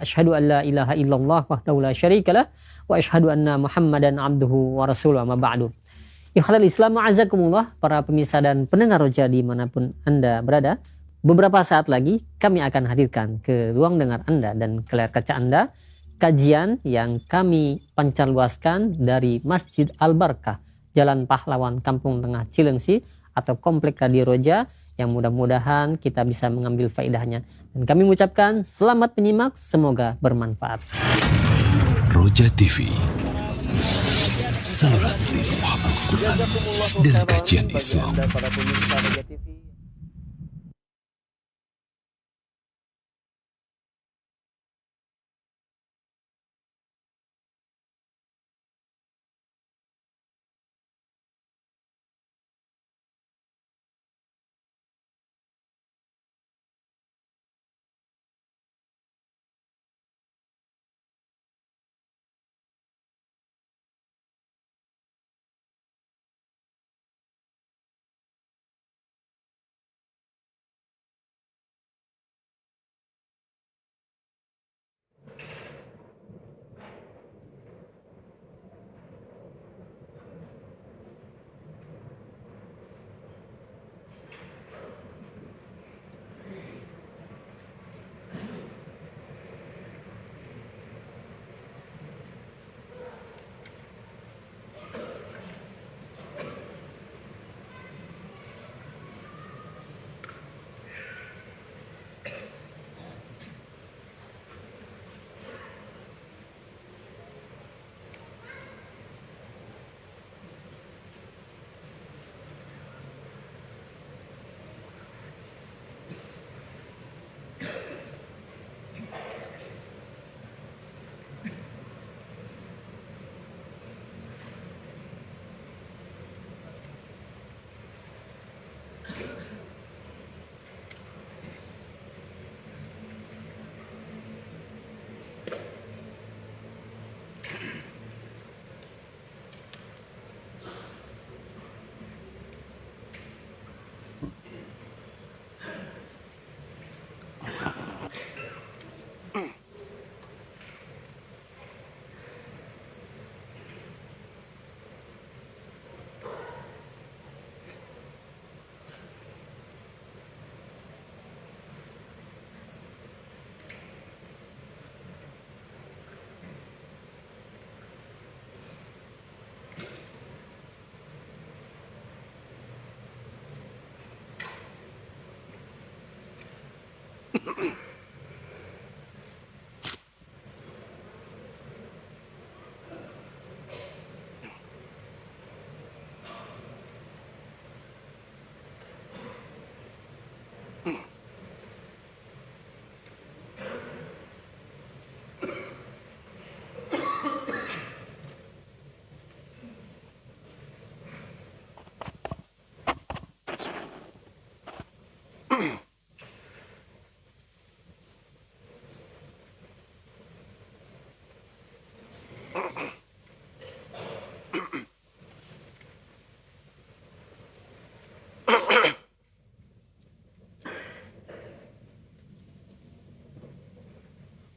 asyhadu an la ilaha illallah wahdahu la syarikalah wa asyhadu anna Muhammadan abduhu wa rasuluhu amma ba'du. Ikhlal Islam a'azakumullah, para pemirsa dan pendengar Roja dimanapun Anda berada. Beberapa saat lagi kami akan hadirkan ke ruang dengar Anda dan ke layar kaca Anda kajian yang kami pancarluaskan dari Masjid Al-Barkah, Jalan Pahlawan, Kampung Tengah Cilengsi atau Komplek Radio Roja, yang mudah-mudahan kita bisa mengambil faedahnya. Dan kami mengucapkan selamat menyimak, semoga bermanfaat. Roja TV, saluran tiruah Al-Quran dan kajian Islam.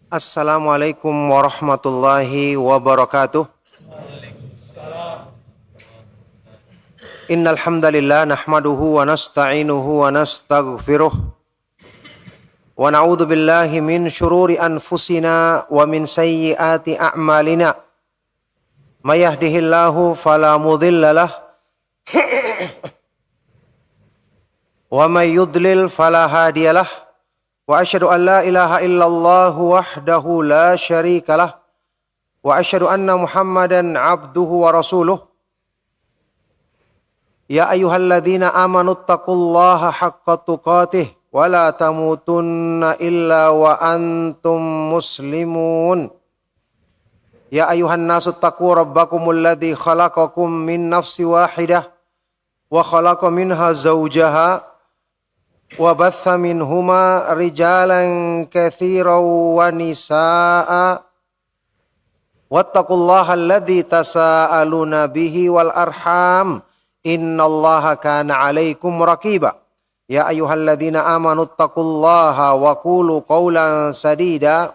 Assalamualaikum warahmatullahi wabarakatuh. Innal hamdalillah nahmaduhu wa nasta'inuhu wa nastaghfiruh wa na'udzu billahi min syururi anfusina wa min sayyiati a'malina. May yahdihillahu fala mudhillalah wa may yudlil fala hadiyalah. Wa asyhadu an la ilaha illallah wahdahu la syarikalah wa asyhadu anna Muhammadan abduhu wa rasuluh. Ya ayyuhalladzina amanu taqullaha haqqa tuqatih wa la tamutunna illa wa antum muslimun. Ya ayyuhan nasu taqu rabbakumul ladzi khalaqakum min nafsin wahidah wa khalaqa minha zawjaha wa batha minhuma rijalan katsiran wa nisaa wattaqullaha alladzi tasaaluna bihi wal arham innallaha kana 'alaikum raqiba. Ya ayyuhalladzina amanu taqullaha wa qulu qawlan sadida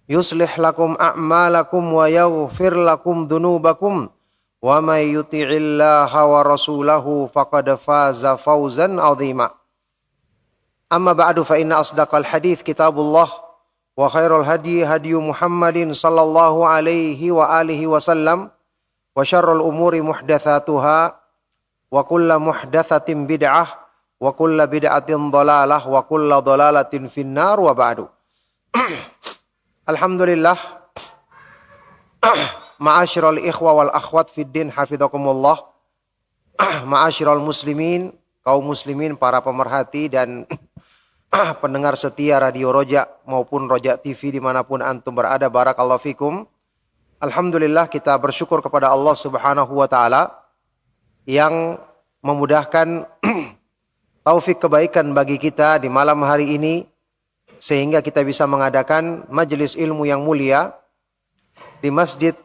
يصلح لكم أعمالكم ويغفر لكم ذنوبكم ومن يطع الله ورسوله فقد فاز فوزا عظيما أما بعد فإن أصدق الحديث كتاب الله وخير الهدي هدي محمد صلى الله عليه وآله وسلم وشر الأمور محدثاتها وكل محدثة بدعة وكل بدعة ضلالة وكل ضلالة في النار وبعد. Alhamdulillah, ma'asyiral ikhwa wal akhwat fid din hafizakumullah, ma'asyiral muslimin, kaum muslimin, para pemerhati dan pendengar setia Radio Roja maupun Roja TV dimanapun antum berada, barakallahu fikum. Alhamdulillah, kita bersyukur kepada Allah subhanahu wa ta'ala yang memudahkan taufik kebaikan bagi kita di malam hari ini, sehingga kita bisa mengadakan majelis ilmu yang mulia di Masjid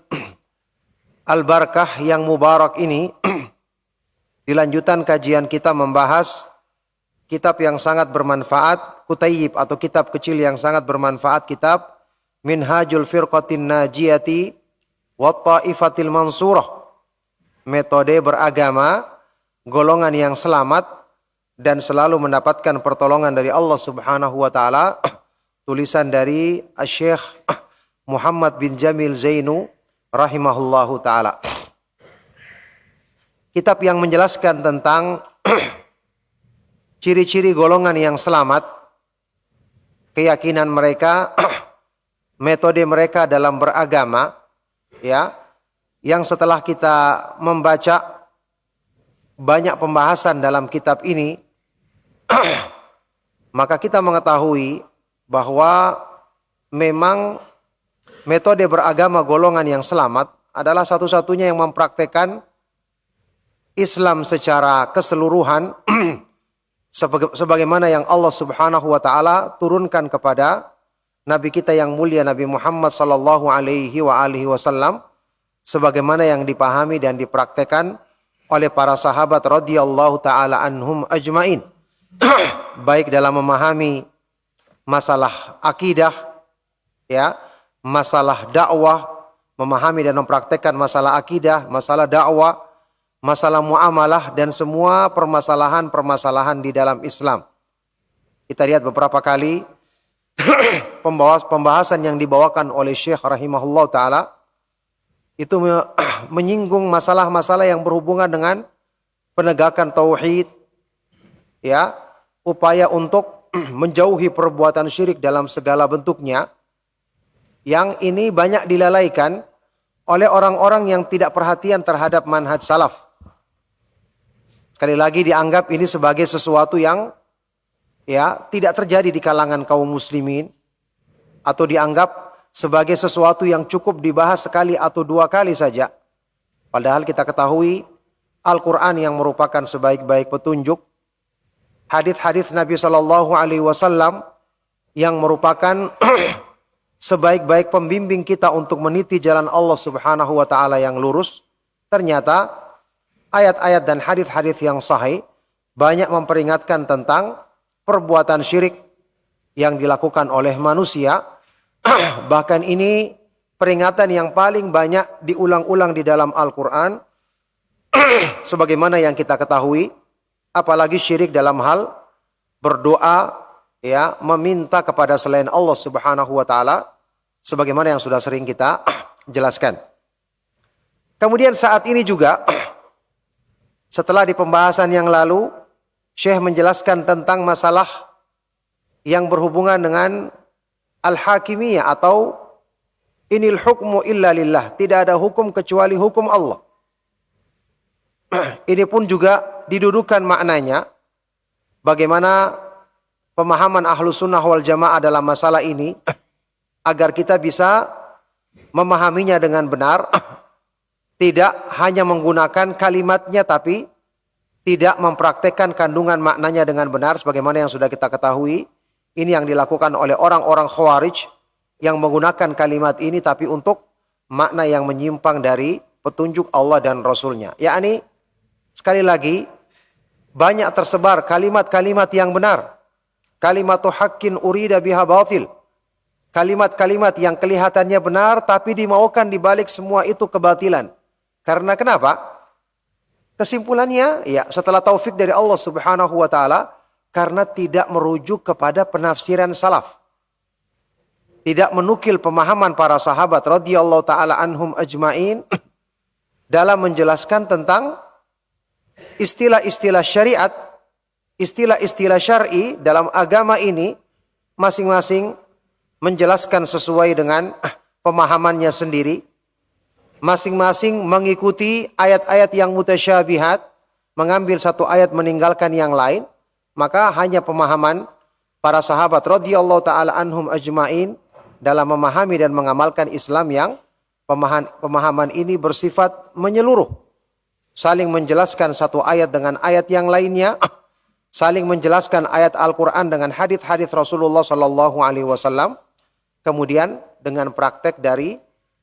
Al-Barakah yang mubarak ini. Dilanjutan kajian kita membahas kitab yang sangat bermanfaat, Kutayyib atau kitab kecil yang sangat bermanfaat, kitab Minhajul Firqatin Najiyati wa Ta'ifatil Mansurah, metode beragama golongan yang selamat dan selalu mendapatkan pertolongan dari Allah subhanahu wa ta'ala, tulisan dari Syekh Muhammad bin Jamil Zainu rahimahullahu ta'ala. Kitab yang menjelaskan tentang ciri-ciri golongan yang selamat, keyakinan mereka, metode mereka dalam beragama, ya, yang setelah kita membaca banyak pembahasan dalam kitab ini, maka kita mengetahui bahwa memang metode beragama golongan yang selamat adalah satu-satunya yang mempraktekkan Islam secara keseluruhan sebagaimana yang Allah subhanahu wa ta'ala turunkan kepada Nabi kita yang mulia Nabi Muhammad sallallahu alaihi wasallam, sebagaimana yang dipahami dan dipraktekkan oleh para sahabat radhiyallahu ta'ala anhum ajmain, baik dalam memahami masalah akidah, ya, masalah dakwah, memahami dan mempraktekkan masalah akidah, masalah dakwah, masalah muamalah, dan semua permasalahan-permasalahan di dalam Islam. Kita lihat beberapa kali pembahasan yang dibawakan oleh Syekh rahimahullah ta'ala itu menyinggung masalah-masalah yang berhubungan dengan penegakan tauhid, ya, upaya untuk menjauhi perbuatan syirik dalam segala bentuknya, yang ini banyak dilalaikan oleh orang-orang yang tidak perhatian terhadap manhaj salaf. Sekali lagi dianggap ini sebagai sesuatu yang, ya, tidak terjadi di kalangan kaum muslimin, atau dianggap sebagai sesuatu yang cukup dibahas sekali atau dua kali saja. Padahal kita ketahui Al-Quran yang merupakan sebaik-baik petunjuk, hadis-hadis Nabi Shallallahu Alaihi Wasallam yang merupakan sebaik-baik pembimbing kita untuk meniti jalan Allah Subhanahu Wa Taala yang lurus. Ternyata ayat-ayat dan hadis-hadis yang sahih banyak memperingatkan tentang perbuatan syirik yang dilakukan oleh manusia. Bahkan ini peringatan yang paling banyak diulang-ulang di dalam Al-Quran, sebagaimana yang kita ketahui, apalagi syirik dalam hal berdoa, ya, meminta kepada selain Allah Subhanahu wa taala, sebagaimana yang sudah sering kita jelaskan. Kemudian saat ini juga setelah di pembahasan yang lalu Syekh menjelaskan tentang masalah yang berhubungan dengan al-hakimiyah atau inil hukmu illa lillah, tidak ada hukum kecuali hukum Allah. Ini pun juga didudukan maknanya bagaimana pemahaman Ahlus Sunnah wal Jamaah dalam masalah ini agar kita bisa memahaminya dengan benar, tidak hanya menggunakan kalimatnya tapi tidak mempraktekkan kandungan maknanya dengan benar, sebagaimana yang sudah kita ketahui. Ini yang dilakukan oleh orang-orang Khawarij yang menggunakan kalimat ini tapi untuk makna yang menyimpang dari petunjuk Allah dan Rasulnya. Yakni sekali lagi banyak tersebar kalimat-kalimat yang benar. Kalimatu haqqin urida biha batil. kalimat-kalimat yang kelihatannya benar tapi dimaukan di balik semua itu kebatilan. Karena kenapa? Kesimpulannya ya setelah taufik dari Allah Subhanahu wa taala karena tidak merujuk kepada penafsiran salaf. Tidak menukil pemahaman para sahabat radhiyallahu taala anhum ajmain dalam menjelaskan tentang istilah-istilah syariat, istilah-istilah syar'i dalam agama ini masing-masing menjelaskan sesuai dengan pemahamannya sendiri. Masing-masing mengikuti ayat-ayat yang mutasyabihat, mengambil satu ayat meninggalkan yang lain, maka hanya pemahaman para sahabat radhiyallahu taala anhum ajmain dalam memahami dan mengamalkan Islam yang pemahaman ini bersifat menyeluruh. Saling menjelaskan satu ayat dengan ayat yang lainnya, saling menjelaskan ayat Al-Qur'an dengan hadis-hadis Rasulullah sallallahu alaihi wasallam, kemudian dengan praktek dari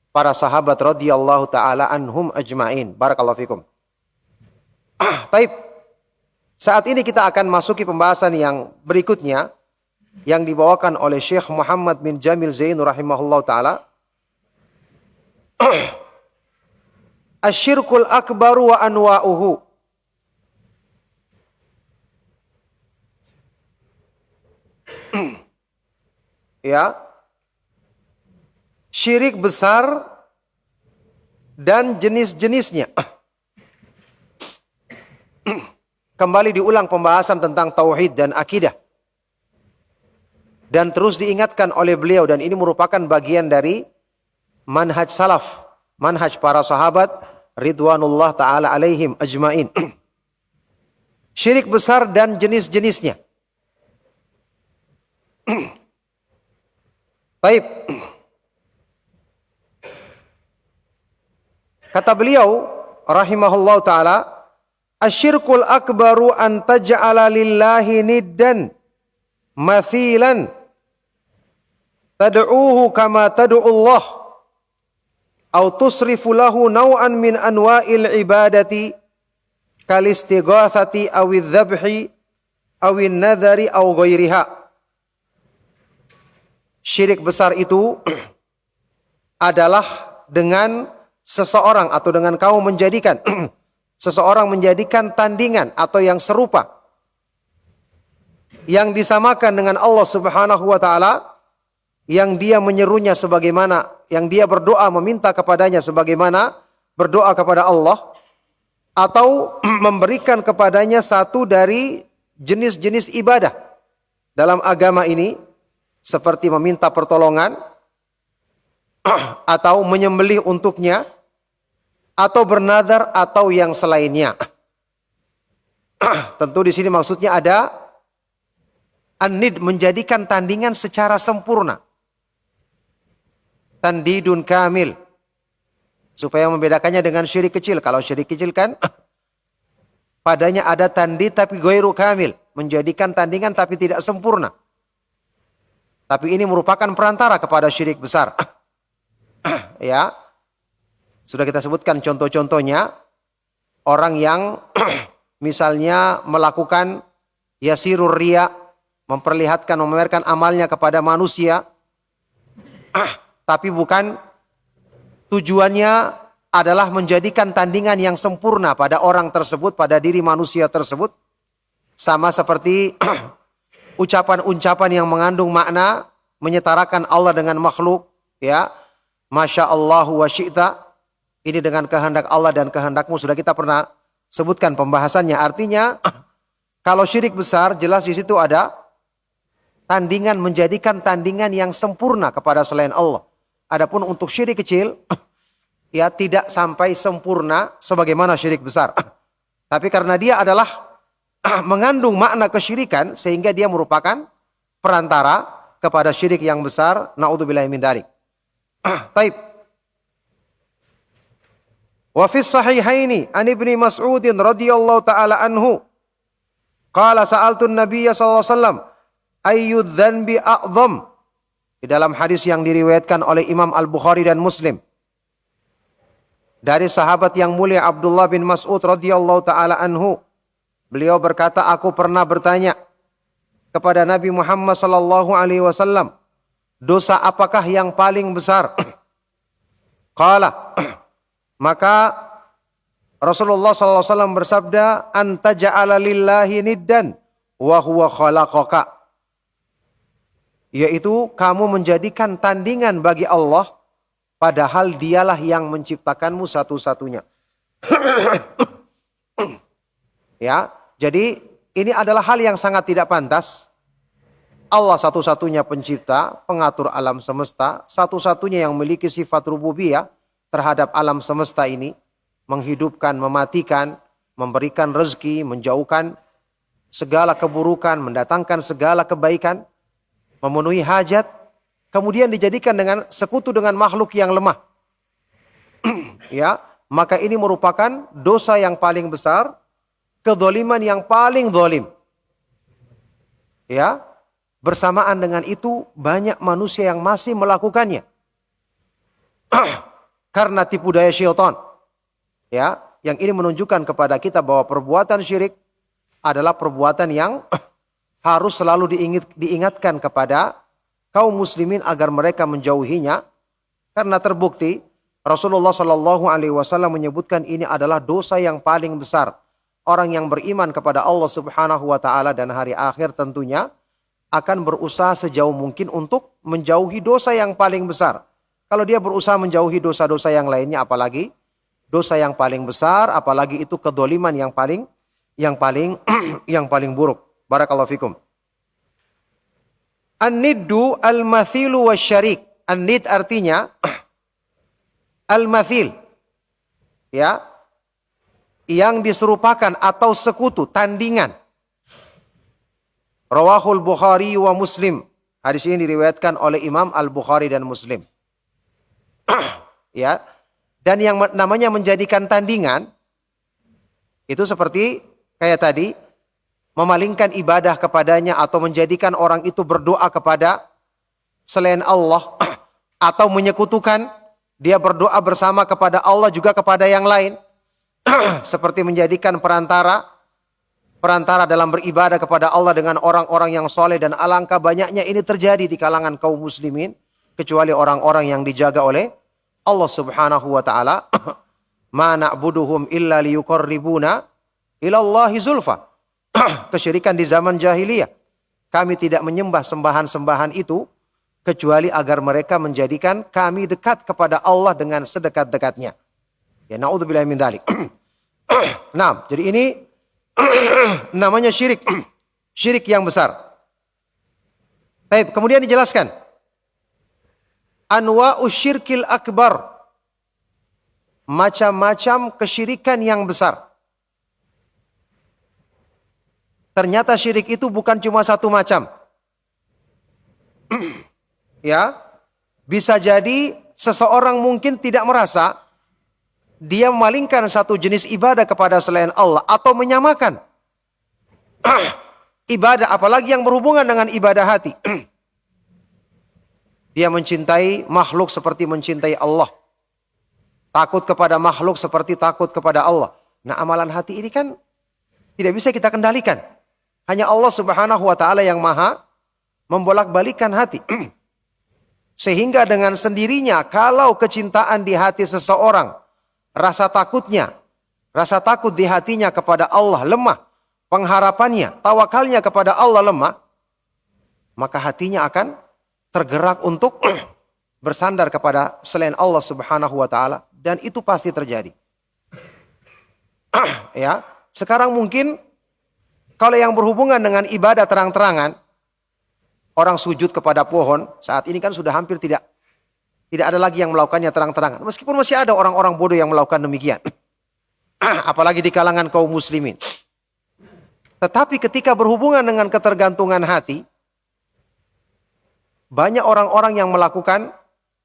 para sahabat radhiyallahu taala anhum ajmain. Barakallahu fikum. Baik. Saat ini kita akan masuki pembahasan yang berikutnya yang dibawakan oleh Syekh Muhammad bin Jamil Zain rahimahullahu taala. Asyirkul akbaru wa anwa'uhu. Ya. Syirik besar dan jenis-jenisnya. Kembali diulang pembahasan tentang tauhid dan akidah. Dan terus diingatkan oleh beliau dan ini merupakan bagian dari manhaj salaf, manhaj para sahabat ridwanullah taala alaihim ajmain. Syirik besar dan jenis-jenisnya. Baik. Kata beliau rahimahullah taala, asyirkul akbaru an taj'ala lillahi niddan mathilan tad'uuhu kama tad'u Allah aw tusrifu lahu naw'an min anwa'il ibadati kal istighatsati aw adh-dhabhi aw an-nadhari aw ghairiha. Syirik besar itu adalah dengan seseorang atau dengan kamu menjadikan seseorang menjadikan tandingan atau yang serupa yang disamakan dengan Allah Subhanahu wa taala, yang dia menyerunya sebagaimana, yang dia berdoa meminta kepadanya sebagaimana berdoa kepada Allah, atau memberikan kepadanya satu dari jenis-jenis ibadah dalam agama ini seperti meminta pertolongan atau menyembelih untuknya atau bernadar atau yang selainnya. Tentu di sini maksudnya ada an-nid, menjadikan tandingan secara sempurna. Tandidun kamil. Supaya membedakannya dengan syirik kecil. Kalau syirik kecil kan padanya ada tandid tapi ghairu kamil, menjadikan tandingan tapi tidak sempurna. Tapi ini merupakan perantara kepada syirik besar. Ya. Sudah kita sebutkan contoh-contohnya. Orang yang misalnya melakukan yasirur riya, memperlihatkan, memamerkan amalnya kepada manusia, tapi bukan tujuannya adalah menjadikan tandingan yang sempurna pada orang tersebut, pada diri manusia tersebut. Sama seperti ucapan-ucapan yang mengandung makna menyetarakan Allah dengan makhluk, ya. Masya Allah wa syi'ta. Ini dengan kehendak Allah dan kehendakmu, sudah kita pernah sebutkan pembahasannya. Artinya kalau syirik besar jelas di situ ada tandingan, menjadikan tandingan yang sempurna kepada selain Allah. Adapun untuk syirik kecil ya tidak sampai sempurna sebagaimana syirik besar. Tapi karena dia adalah mengandung makna kesyirikan sehingga dia merupakan perantara kepada syirik yang besar. Na'udzubillahi min dzalik. Baik. Wa fi sahihaini an Ibnu Mas'ud radhiyallahu taala anhu qala sa'altu an-nabiy sallallahu alaihi wasallam ayyu dzanbi a'dham. Di dalam hadis yang diriwayatkan oleh Imam Al-Bukhari dan Muslim dari sahabat yang mulia Abdullah bin Mas'ud radhiyallahu taala anhu, beliau berkata, aku pernah bertanya kepada Nabi Muhammad sallallahu alaihi wasallam, dosa apakah yang paling besar? Qala, maka Rasulullah SAW bersabda, anta ja'ala lillahi niddan wa huwa khalaqaka. Yaitu kamu menjadikan tandingan bagi Allah, padahal dialah yang menciptakanmu satu-satunya. Ya, jadi ini adalah hal yang sangat tidak pantas. Allah satu-satunya pencipta, pengatur alam semesta, satu-satunya yang memiliki sifat rububiyah terhadap alam semesta ini, menghidupkan, mematikan, memberikan rezeki, menjauhkan segala keburukan, mendatangkan segala kebaikan, memenuhi hajat, kemudian dijadikan dengan sekutu dengan makhluk yang lemah. Ya, maka ini merupakan dosa yang paling besar, kedzaliman yang paling zalim. Ya, bersamaan dengan itu banyak manusia yang masih melakukannya. Karena tipu daya syaitan. Ya, yang ini menunjukkan kepada kita bahwa perbuatan syirik adalah perbuatan yang harus selalu diingatkan kepada kaum muslimin agar mereka menjauhinya, karena terbukti Rasulullah Shallallahu Alaihi Wasallam menyebutkan ini adalah dosa yang paling besar. Orang yang beriman kepada Allah Subhanahu Wa Taala dan hari akhir tentunya akan berusaha sejauh mungkin untuk menjauhi dosa yang paling besar. Kalau dia berusaha menjauhi dosa-dosa yang lainnya, apalagi dosa yang paling besar, apalagi itu kedzaliman yang paling yang paling buruk. Barakallahu fikum. An-niddu al-mathilu wasyarik. An-nid artinya al-mathil. Ya. Yang diserupakan atau sekutu, tandingan. Rawahul Bukhari wa Muslim. Hadis ini diriwayatkan oleh Imam Al-Bukhari dan Muslim. Ya. Dan yang namanya menjadikan tandingan itu seperti kayak tadi, memalingkan ibadah kepadanya atau menjadikan orang itu berdoa kepada selain Allah atau menyekutukan dia berdoa bersama kepada Allah juga kepada yang lain. Seperti menjadikan perantara dalam beribadah kepada Allah dengan orang-orang yang soleh, dan alangkah banyaknya ini terjadi di kalangan kaum muslimin, kecuali orang-orang yang dijaga oleh Allah Subhanahu wa taala. Ma na'buduhum illa liyuqarribuna ilallahi zulfa. Kesyirikan di zaman jahiliyah. Kami tidak menyembah sembahan-sembahan itu kecuali agar mereka menjadikan kami dekat kepada Allah dengan sedekat-dekatnya. Ya, naudzubillah min dzalik. Nah, jadi ini namanya syirik. Syirik yang besar. Baik, kemudian dijelaskan anwa'us syirkil akbar. Macam-macam kesyirikan yang besar. Ternyata syirik itu bukan cuma satu macam. Ya, bisa jadi seseorang mungkin tidak merasa dia memalingkan satu jenis ibadah kepada selain Allah atau menyamakan ibadah, apalagi yang berhubungan dengan ibadah hati. Dia mencintai makhluk seperti mencintai Allah. Takut kepada makhluk seperti takut kepada Allah. Nah, amalan hati ini kan tidak bisa kita kendalikan. Hanya Allah Subhanahu wa taala yang maha membolak-balikan hati. Sehingga dengan sendirinya kalau kecintaan di hati seseorang, rasa takut di hatinya kepada Allah lemah, pengharapannya, tawakalnya kepada Allah lemah, maka hatinya akan tergerak untuk bersandar kepada selain Allah Subhanahu wa taala, dan itu pasti terjadi. Ya, sekarang mungkin kalau yang berhubungan dengan ibadah terang-terangan, orang sujud kepada pohon, saat ini kan sudah hampir tidak ada lagi yang melakukannya terang-terangan. Meskipun masih ada orang-orang bodoh yang melakukan demikian. Apalagi di kalangan kaum muslimin. Tetapi ketika berhubungan dengan ketergantungan hati, banyak orang-orang yang melakukan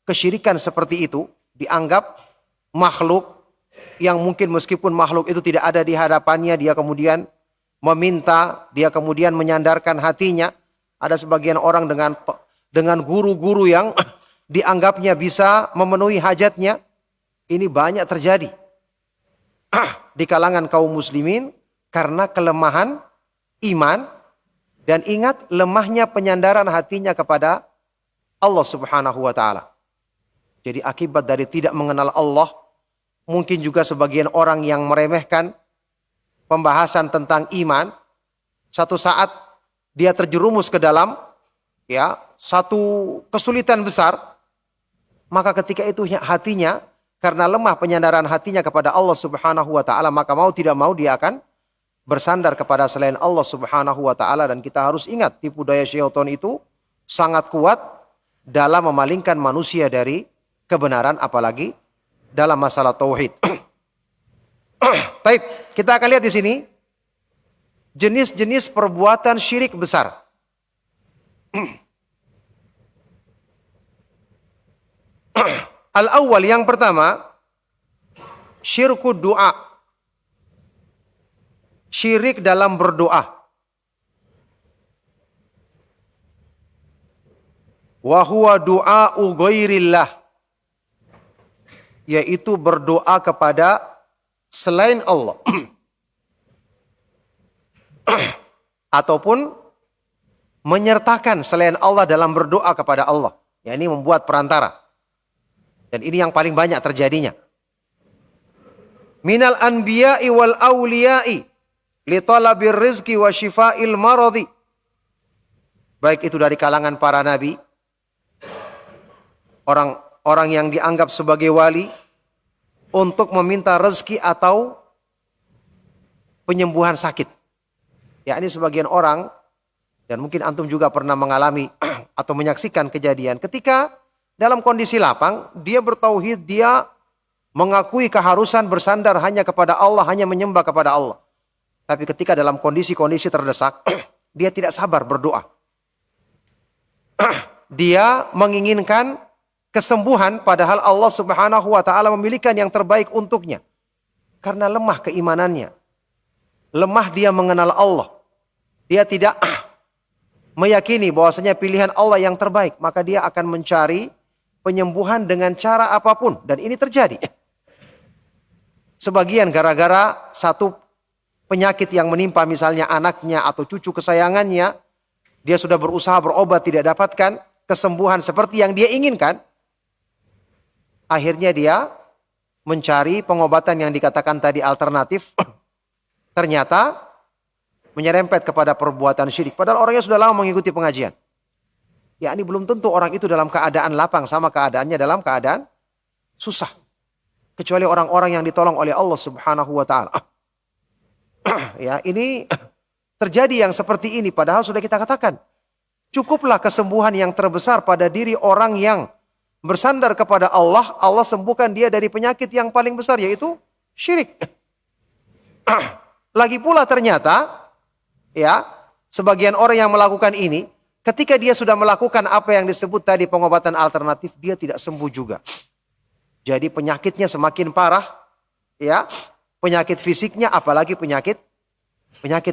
kesyirikan seperti itu, dianggap makhluk yang mungkin meskipun makhluk itu tidak ada di hadapannya, dia kemudian meminta, dia kemudian menyandarkan hatinya. Ada sebagian orang dengan guru-guru yang dianggapnya bisa memenuhi hajatnya. Ini banyak terjadi di kalangan kaum muslimin karena kelemahan iman, dan ingat lemahnya penyandaran hatinya kepada Allah Subhanahu wa taala. Jadi akibat dari tidak mengenal Allah, mungkin juga sebagian orang yang meremehkan pembahasan tentang iman, satu saat dia terjerumus ke dalam satu kesulitan besar, maka ketika itu hatinya karena lemah penyandaran hatinya kepada Allah Subhanahu wa taala, maka mau tidak mau dia akan bersandar kepada selain Allah Subhanahu wa taala. Dan kita harus ingat, tipu daya syaitan itu sangat kuat dalam memalingkan manusia dari kebenaran, apalagi dalam masalah tauhid. Baik, kita akan lihat di sini jenis-jenis perbuatan syirik besar. Al-awwal, yang pertama, syirku doa. Syirik dalam berdoa. Wa huwa du'a'u ghairillah, yaitu berdoa kepada selain Allah. Ataupun menyertakan selain Allah dalam berdoa kepada Allah. Ini membuat perantara. Dan ini yang paling banyak terjadinya. Minal anbiya'i wal awliya'i li talabir rizki wa syifa'il maradi. Baik itu dari kalangan para nabi, orang yang dianggap sebagai wali, untuk meminta rezeki atau penyembuhan sakit. Ini sebagian orang, dan mungkin antum juga pernah mengalami atau menyaksikan kejadian ketika dalam kondisi lapang, dia bertauhid, dia mengakui keharusan bersandar hanya kepada Allah, hanya menyembah kepada Allah. Tapi ketika dalam kondisi-kondisi terdesak, dia tidak sabar berdoa. Dia menginginkan kesembuhan, padahal Allah Subhanahu wa taala memilihkan yang terbaik untuknya. Karena lemah keimanannya. Lemah dia mengenal Allah. Dia tidak meyakini bahwasanya pilihan Allah yang terbaik, maka dia akan mencari penyembuhan dengan cara apapun, dan ini terjadi. Sebagian gara-gara satu penyakit yang menimpa misalnya anaknya atau cucu kesayangannya, dia sudah berusaha berobat tidak dapatkan kesembuhan seperti yang dia inginkan. Akhirnya dia mencari pengobatan yang dikatakan tadi alternatif. Ternyata menyerempet kepada perbuatan syirik. Padahal orangnya sudah lama mengikuti pengajian. Ini belum tentu orang itu dalam keadaan lapang sama keadaannya dalam keadaan susah. Kecuali orang-orang yang ditolong oleh Allah Subhanahu wa taala. Ini terjadi yang seperti ini, padahal sudah kita katakan, cukuplah kesembuhan yang terbesar pada diri orang yang bersandar kepada Allah, Allah sembuhkan dia dari penyakit yang paling besar, yaitu syirik. Lagi pula ternyata, sebagian orang yang melakukan ini, ketika dia sudah melakukan apa yang disebut tadi pengobatan alternatif, dia tidak sembuh juga. Jadi penyakitnya semakin parah, penyakit fisiknya, apalagi penyakit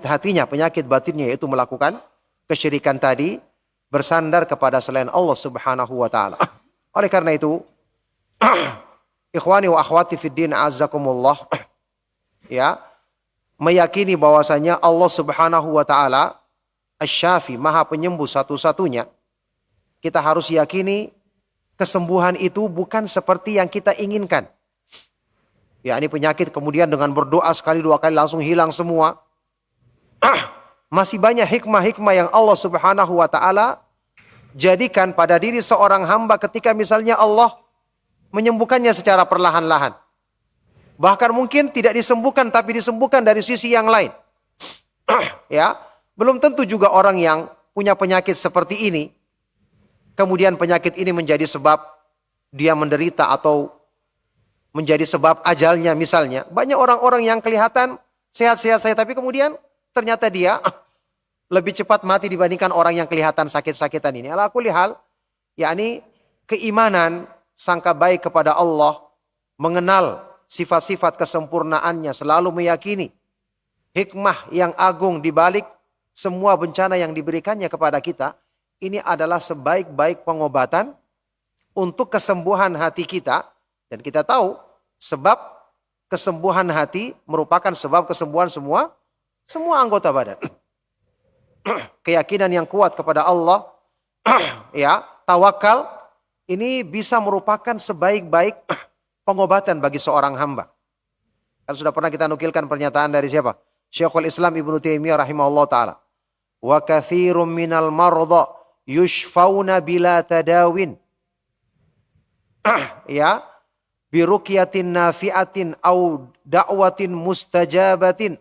hatinya, penyakit batinnya, yaitu melakukan kesyirikan tadi, bersandar kepada selain Allah Subhanahu wa taala. Oleh karena itu, ikhwani wa akhwati fid din azzakumullah, meyakini bahwasanya Allah Subhanahu wa taala Asy-Syafi, Maha Penyembuh satu-satunya. Kita harus yakini kesembuhan itu bukan seperti yang kita inginkan. Ini penyakit kemudian dengan berdoa sekali dua kali langsung hilang semua. Masih banyak hikmah-hikmah yang Allah Subhanahu wa taala jadikan pada diri seorang hamba ketika misalnya Allah menyembuhkannya secara perlahan-lahan. Bahkan mungkin tidak disembuhkan, tapi disembuhkan dari sisi yang lain. Belum tentu juga orang yang punya penyakit seperti ini, kemudian penyakit ini menjadi sebab dia menderita atau menjadi sebab ajalnya misalnya. Banyak orang-orang yang kelihatan sehat-sehat saja, tapi kemudian ternyata dia lebih cepat mati dibandingkan orang yang kelihatan sakit-sakitan ini. Ala kulli hal, keimanan, sangka baik kepada Allah, mengenal sifat-sifat kesempurnaannya, selalu meyakini hikmah yang agung di balik semua bencana yang diberikannya kepada kita, ini adalah sebaik-baik pengobatan untuk kesembuhan hati kita. Dan kita tahu sebab kesembuhan hati merupakan sebab kesembuhan semua anggota badan. Keyakinan yang kuat kepada Allah tawakal ini bisa merupakan sebaik-baik pengobatan bagi seorang hamba. Kan sudah pernah kita nukilkan pernyataan dari siapa? Syekhul Islam Ibnu Taimiyah rahimahullah ta'ala. Wa katsirum minal marda yushfauna bila tadawin. Ya, birukyatin nafi'atin au da'watin mustajabatin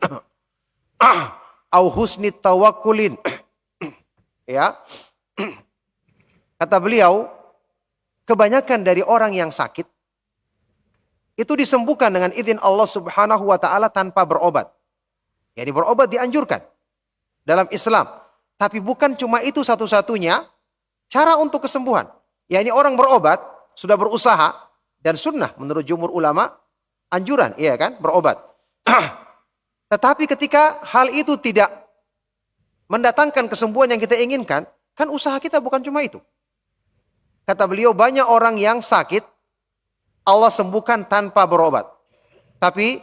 au husnit tawakkulin. Ya. Kata beliau, kebanyakan dari orang yang sakit itu disembuhkan dengan izin Allah Subhanahu wa taala tanpa berobat. Jadi berobat dianjurkan dalam Islam, tapi bukan cuma itu satu-satunya cara untuk kesembuhan. Ya, ini orang berobat sudah berusaha dan sunnah menurut jumhur ulama anjuran, iya kan, berobat. Tetapi ketika hal itu tidak mendatangkan kesembuhan yang kita inginkan, kan usaha kita bukan cuma itu. Kata beliau, banyak orang yang sakit Allah sembuhkan tanpa berobat. Tapi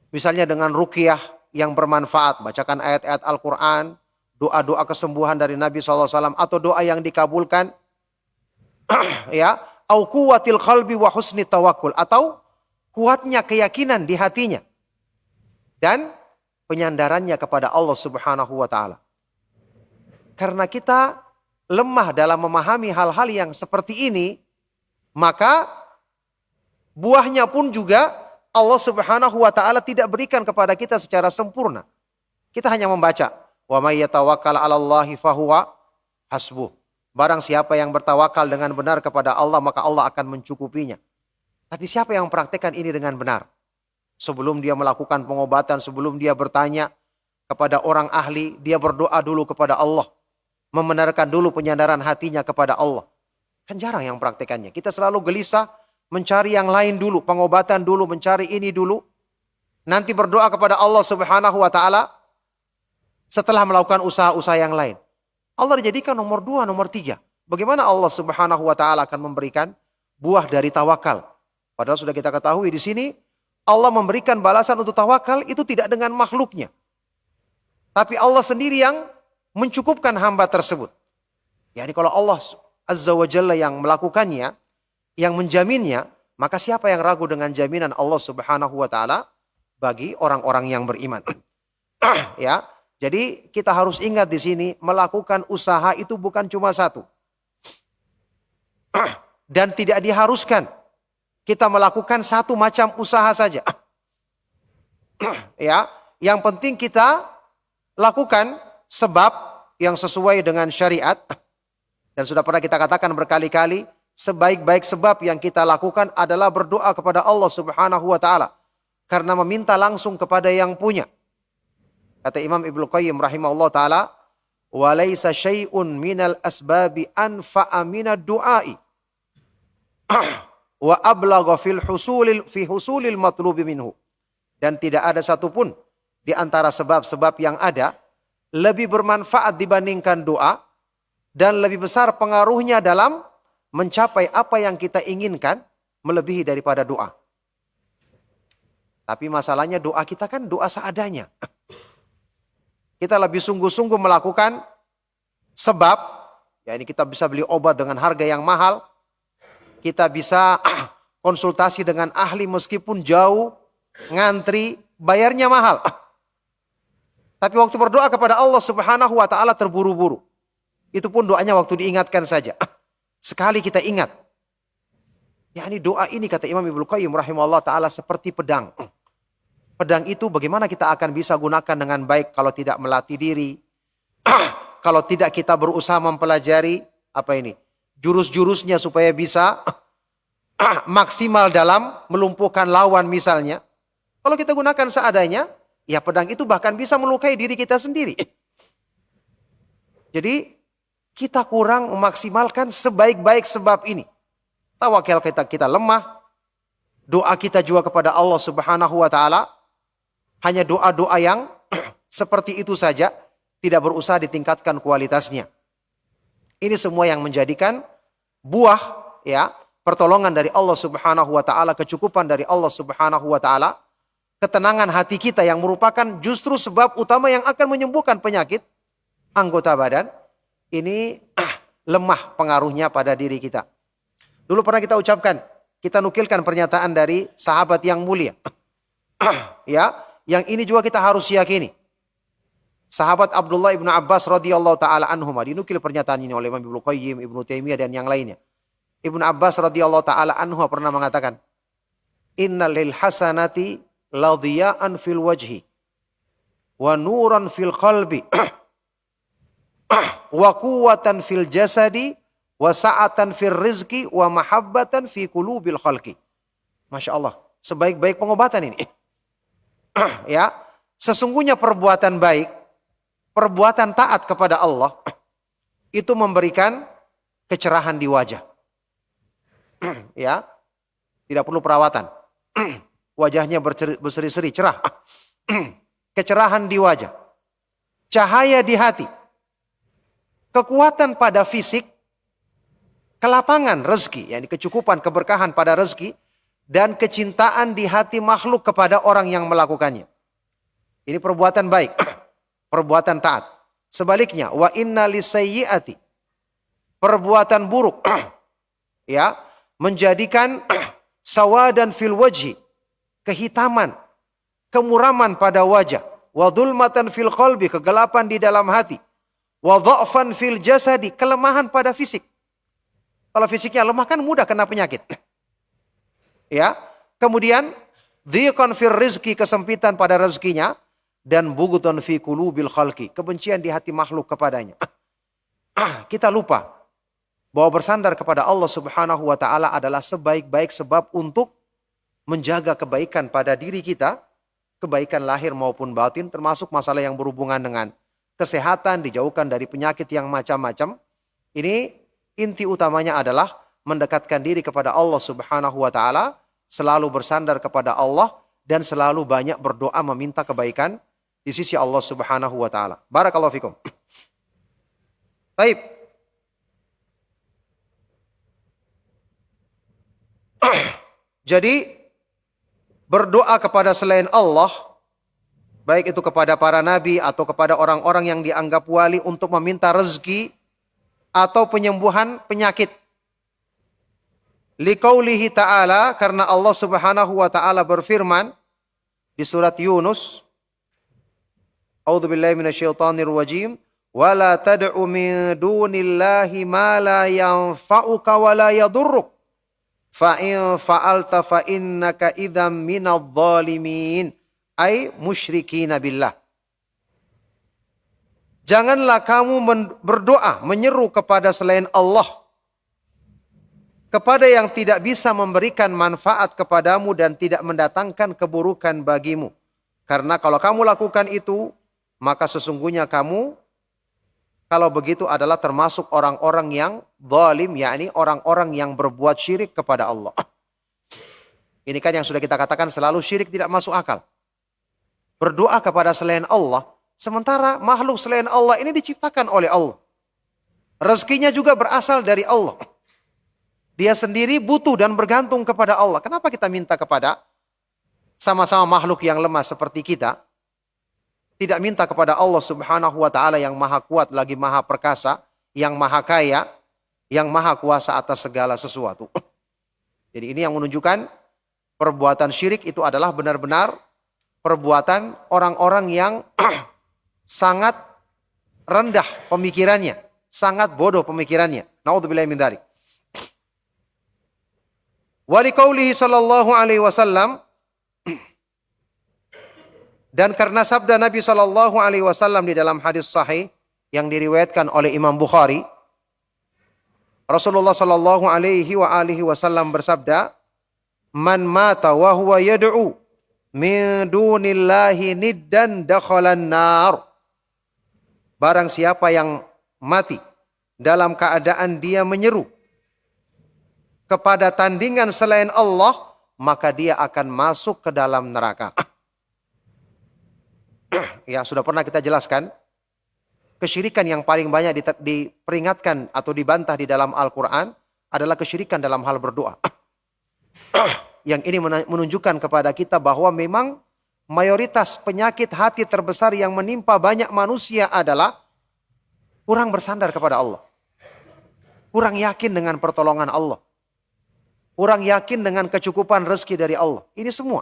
misalnya dengan ruqyah yang bermanfaat, bacakan ayat-ayat Al-Quran, doa-doa kesembuhan dari Nabi SAW, atau doa yang dikabulkan, ya, au quwwatil qalbi wa husni tawakkul, atau kuatnya keyakinan di hatinya dan penyandarannya kepada Allah Subhanahu wa taala. Karena kita lemah dalam memahami hal-hal yang seperti ini, maka buahnya pun juga Allah Subhanahu wa taala tidak berikan kepada kita secara sempurna. Kita hanya membaca, wa may yatawakkal 'alallahi fahuwa hasbuh. Barang siapa yang bertawakal dengan benar kepada Allah, maka Allah akan mencukupinya. Tapi siapa yang mempraktekkan ini dengan benar? Sebelum dia melakukan pengobatan, sebelum dia bertanya kepada orang ahli, dia berdoa dulu kepada Allah. Membenarkan dulu penyandaran hatinya kepada Allah. Kan jarang yang praktekannya. Kita selalu gelisah mencari yang lain dulu, pengobatan dulu, mencari ini dulu. Nanti berdoa kepada Allah Subhanahu wa taala setelah melakukan usaha-usaha yang lain. Allah dijadikan nomor 2, nomor 3. Bagaimana Allah Subhanahu wa taala akan memberikan buah dari tawakal? Padahal sudah kita ketahui di sini Allah memberikan balasan untuk tawakal itu tidak dengan makhluknya. Tapi Allah sendiri yang mencukupkan hamba tersebut. Yani kalau Allah Azza wa Jalla yang melakukannya, yang menjaminnya, maka siapa yang ragu dengan jaminan Allah Subhanahu wa taala bagi orang-orang yang beriman? Ya. Jadi kita harus ingat di sini, melakukan usaha itu bukan cuma satu. Dan tidak diharuskan kita melakukan satu macam usaha saja. Ya, yang penting kita lakukan sebab yang sesuai dengan syariat. Dan sudah pernah kita katakan berkali-kali, sebaik-baik sebab yang kita lakukan adalah berdoa kepada Allah Subhanahu wa taala karena meminta langsung kepada yang punya. Kata Imam Ibnu Qayyim rahimahullah ta'ala, wa laisa syai'un minal asbabi anfa'a minad du'ai wa ablagha fi husulil matlubi minhu. Dan tidak ada satupun di antara sebab-sebab yang ada lebih bermanfaat dibandingkan doa dan lebih besar pengaruhnya dalam mencapai apa yang kita inginkan melebihi daripada doa. Tapi masalahnya doa kita kan doa seadanya. Kita lebih sungguh-sungguh melakukan sebab, ya ini kita bisa beli obat dengan harga yang mahal, kita bisa konsultasi dengan ahli meskipun jauh, ngantri, bayarnya mahal. Tapi waktu berdoa kepada Allah Subhanahu wa taala terburu-buru. Itu pun doanya waktu diingatkan saja. Sekali kita ingat. Ya ini doa ini kata Imam Ibnu Qayyim rahimahullah taala seperti pedang. Pedang itu bagaimana kita akan bisa gunakan dengan baik kalau tidak melatih diri. Kalau tidak kita berusaha mempelajari apa ini? Jurus-jurusnya supaya bisa maksimal dalam melumpuhkan lawan misalnya. Kalau kita gunakan seadanya, ya pedang itu bahkan bisa melukai diri kita sendiri. Jadi kita kurang memaksimalkan sebaik-baik sebab ini. Tawakal kita lemah. Doa kita juga kepada Allah Subhanahu wa taala hanya doa-doa yang seperti itu saja, tidak berusaha ditingkatkan kualitasnya. Ini semua yang menjadikan buah ya, pertolongan dari Allah Subhanahu wa taala, kecukupan dari Allah Subhanahu wa taala, ketenangan hati kita yang merupakan justru sebab utama yang akan menyembuhkan penyakit anggota badan. Ini lemah pengaruhnya pada diri kita. Dulu pernah kita ucapkan, kita nukilkan pernyataan dari sahabat yang mulia. Ya, yang ini juga kita harus yakini. Sahabat Abdullah ibnu Abbas radhiyallahu taala anhuma, dinukil pernyataan ini oleh Imam Ibnu Qayyim, Ibnu Taimiyah dan yang lainnya. Ibnu Abbas radhiyallahu taala anhu pernah mengatakan, "Innal lil hasanati ladiya'an fil wajhi wa nuran fil qalbi wa quwwatan fil jasadi wa sa'atan fil rizqi wa mahabbatan fi qulubil khalqi." Masya Allah, sebaik-baik pengobatan ini. Ya, sesungguhnya perbuatan baik, perbuatan taat kepada Allah itu memberikan kecerahan di wajah. Ya, tidak perlu perawatan. Wajahnya berseri-seri, cerah. Kecerahan di wajah. Cahaya di hati. Kekuatan pada fisik. Kelapangan rezeki, yakni kecukupan, keberkahan pada rezeki. Dan kecintaan di hati makhluk kepada orang yang melakukannya. Ini perbuatan baik. Perbuatan taat. Sebaliknya, wa inna lisayyi'ati, perbuatan buruk, ya, menjadikan sawadan fil wajhi, kehitaman, kemuraman pada wajah, wa dhulmatan fil qalbi, kegelapan di dalam hati, wa dha'fan fil jasadi, kelemahan pada fisik. Kalau fisiknya lemah kan mudah kena penyakit. Ya, kemudian dhiqan fil rizki, kesempitan pada rezekinya, dan bughdun fi qulubil khalqi, kebencian di hati makhluk kepadanya. Kita lupa bahwa bersandar kepada Allah Subhanahu wa taala adalah sebaik-baik sebab untuk menjaga kebaikan pada diri kita, kebaikan lahir maupun batin, termasuk masalah yang berhubungan dengan kesehatan, dijauhkan dari penyakit yang macam-macam. Ini inti utamanya adalah mendekatkan diri kepada Allah Subhanahu wa taala, selalu bersandar kepada Allah dan selalu banyak berdoa meminta kebaikan di sisi Allah Subhanahu wa taala. Barakallahu fikum. Baik. Jadi berdoa kepada selain Allah, baik itu kepada para nabi atau kepada orang-orang yang dianggap wali untuk meminta rezeki atau penyembuhan penyakit. Liqaulihi ta'ala, karena Allah Subhanahu wa taala berfirman di surat Yunus, A'udzubillahi minasyaitonir rajim, wa la tad'u min dunillahi ma la yanfa'uka wa la yadurruk. Fa in fa'alta fa innaka idzam minadh dhalimin, ay musyrikin billah. Janganlah kamu berdoa menyeru kepada selain Allah, kepada yang tidak bisa memberikan manfaat kepadamu dan tidak mendatangkan keburukan bagimu. Karena kalau kamu lakukan itu, maka sesungguhnya kamu, kalau begitu adalah termasuk orang-orang yang zalim, yakni orang-orang yang berbuat syirik kepada Allah. Ini kan yang sudah kita katakan selalu syirik tidak masuk akal. Berdoa kepada selain Allah, sementara makhluk selain Allah ini diciptakan oleh Allah. Rezekinya juga berasal dari Allah. Dia sendiri butuh dan bergantung kepada Allah. Kenapa kita minta kepada sama-sama makhluk yang lemah seperti kita? Tidak minta kepada Allah Subhanahu wa taala yang maha kuat lagi maha perkasa, yang maha kaya, yang maha kuasa atas segala sesuatu. Jadi ini yang menunjukkan perbuatan syirik itu adalah benar-benar perbuatan orang-orang yang sangat rendah pemikirannya, sangat bodoh pemikirannya. Naudzubillahi min dzalik. Wa liqaulihi sallallahu alaihi wasallam, dan karena sabda Nabi sallallahu alaihi wasallam di dalam hadis sahih yang diriwayatkan oleh Imam Bukhari, Rasulullah sallallahu alaihi wasallam bersabda, "Man mata wa huwa yad'u min dunillahi niddan dakhalan nar." Barang siapa yang mati dalam keadaan dia menyeru kepada tandingan selain Allah, maka dia akan masuk ke dalam neraka. Ya, sudah pernah kita jelaskan, kesyirikan yang paling banyak diperingatkan atau dibantah di dalam Al-Quran adalah kesyirikan dalam hal berdoa. Yang ini menunjukkan kepada kita bahwa memang mayoritas penyakit hati terbesar yang menimpa banyak manusia adalah kurang bersandar kepada Allah. kurang yakin dengan pertolongan Allah, kurang yakin dengan kecukupan rezeki dari Allah. Ini semua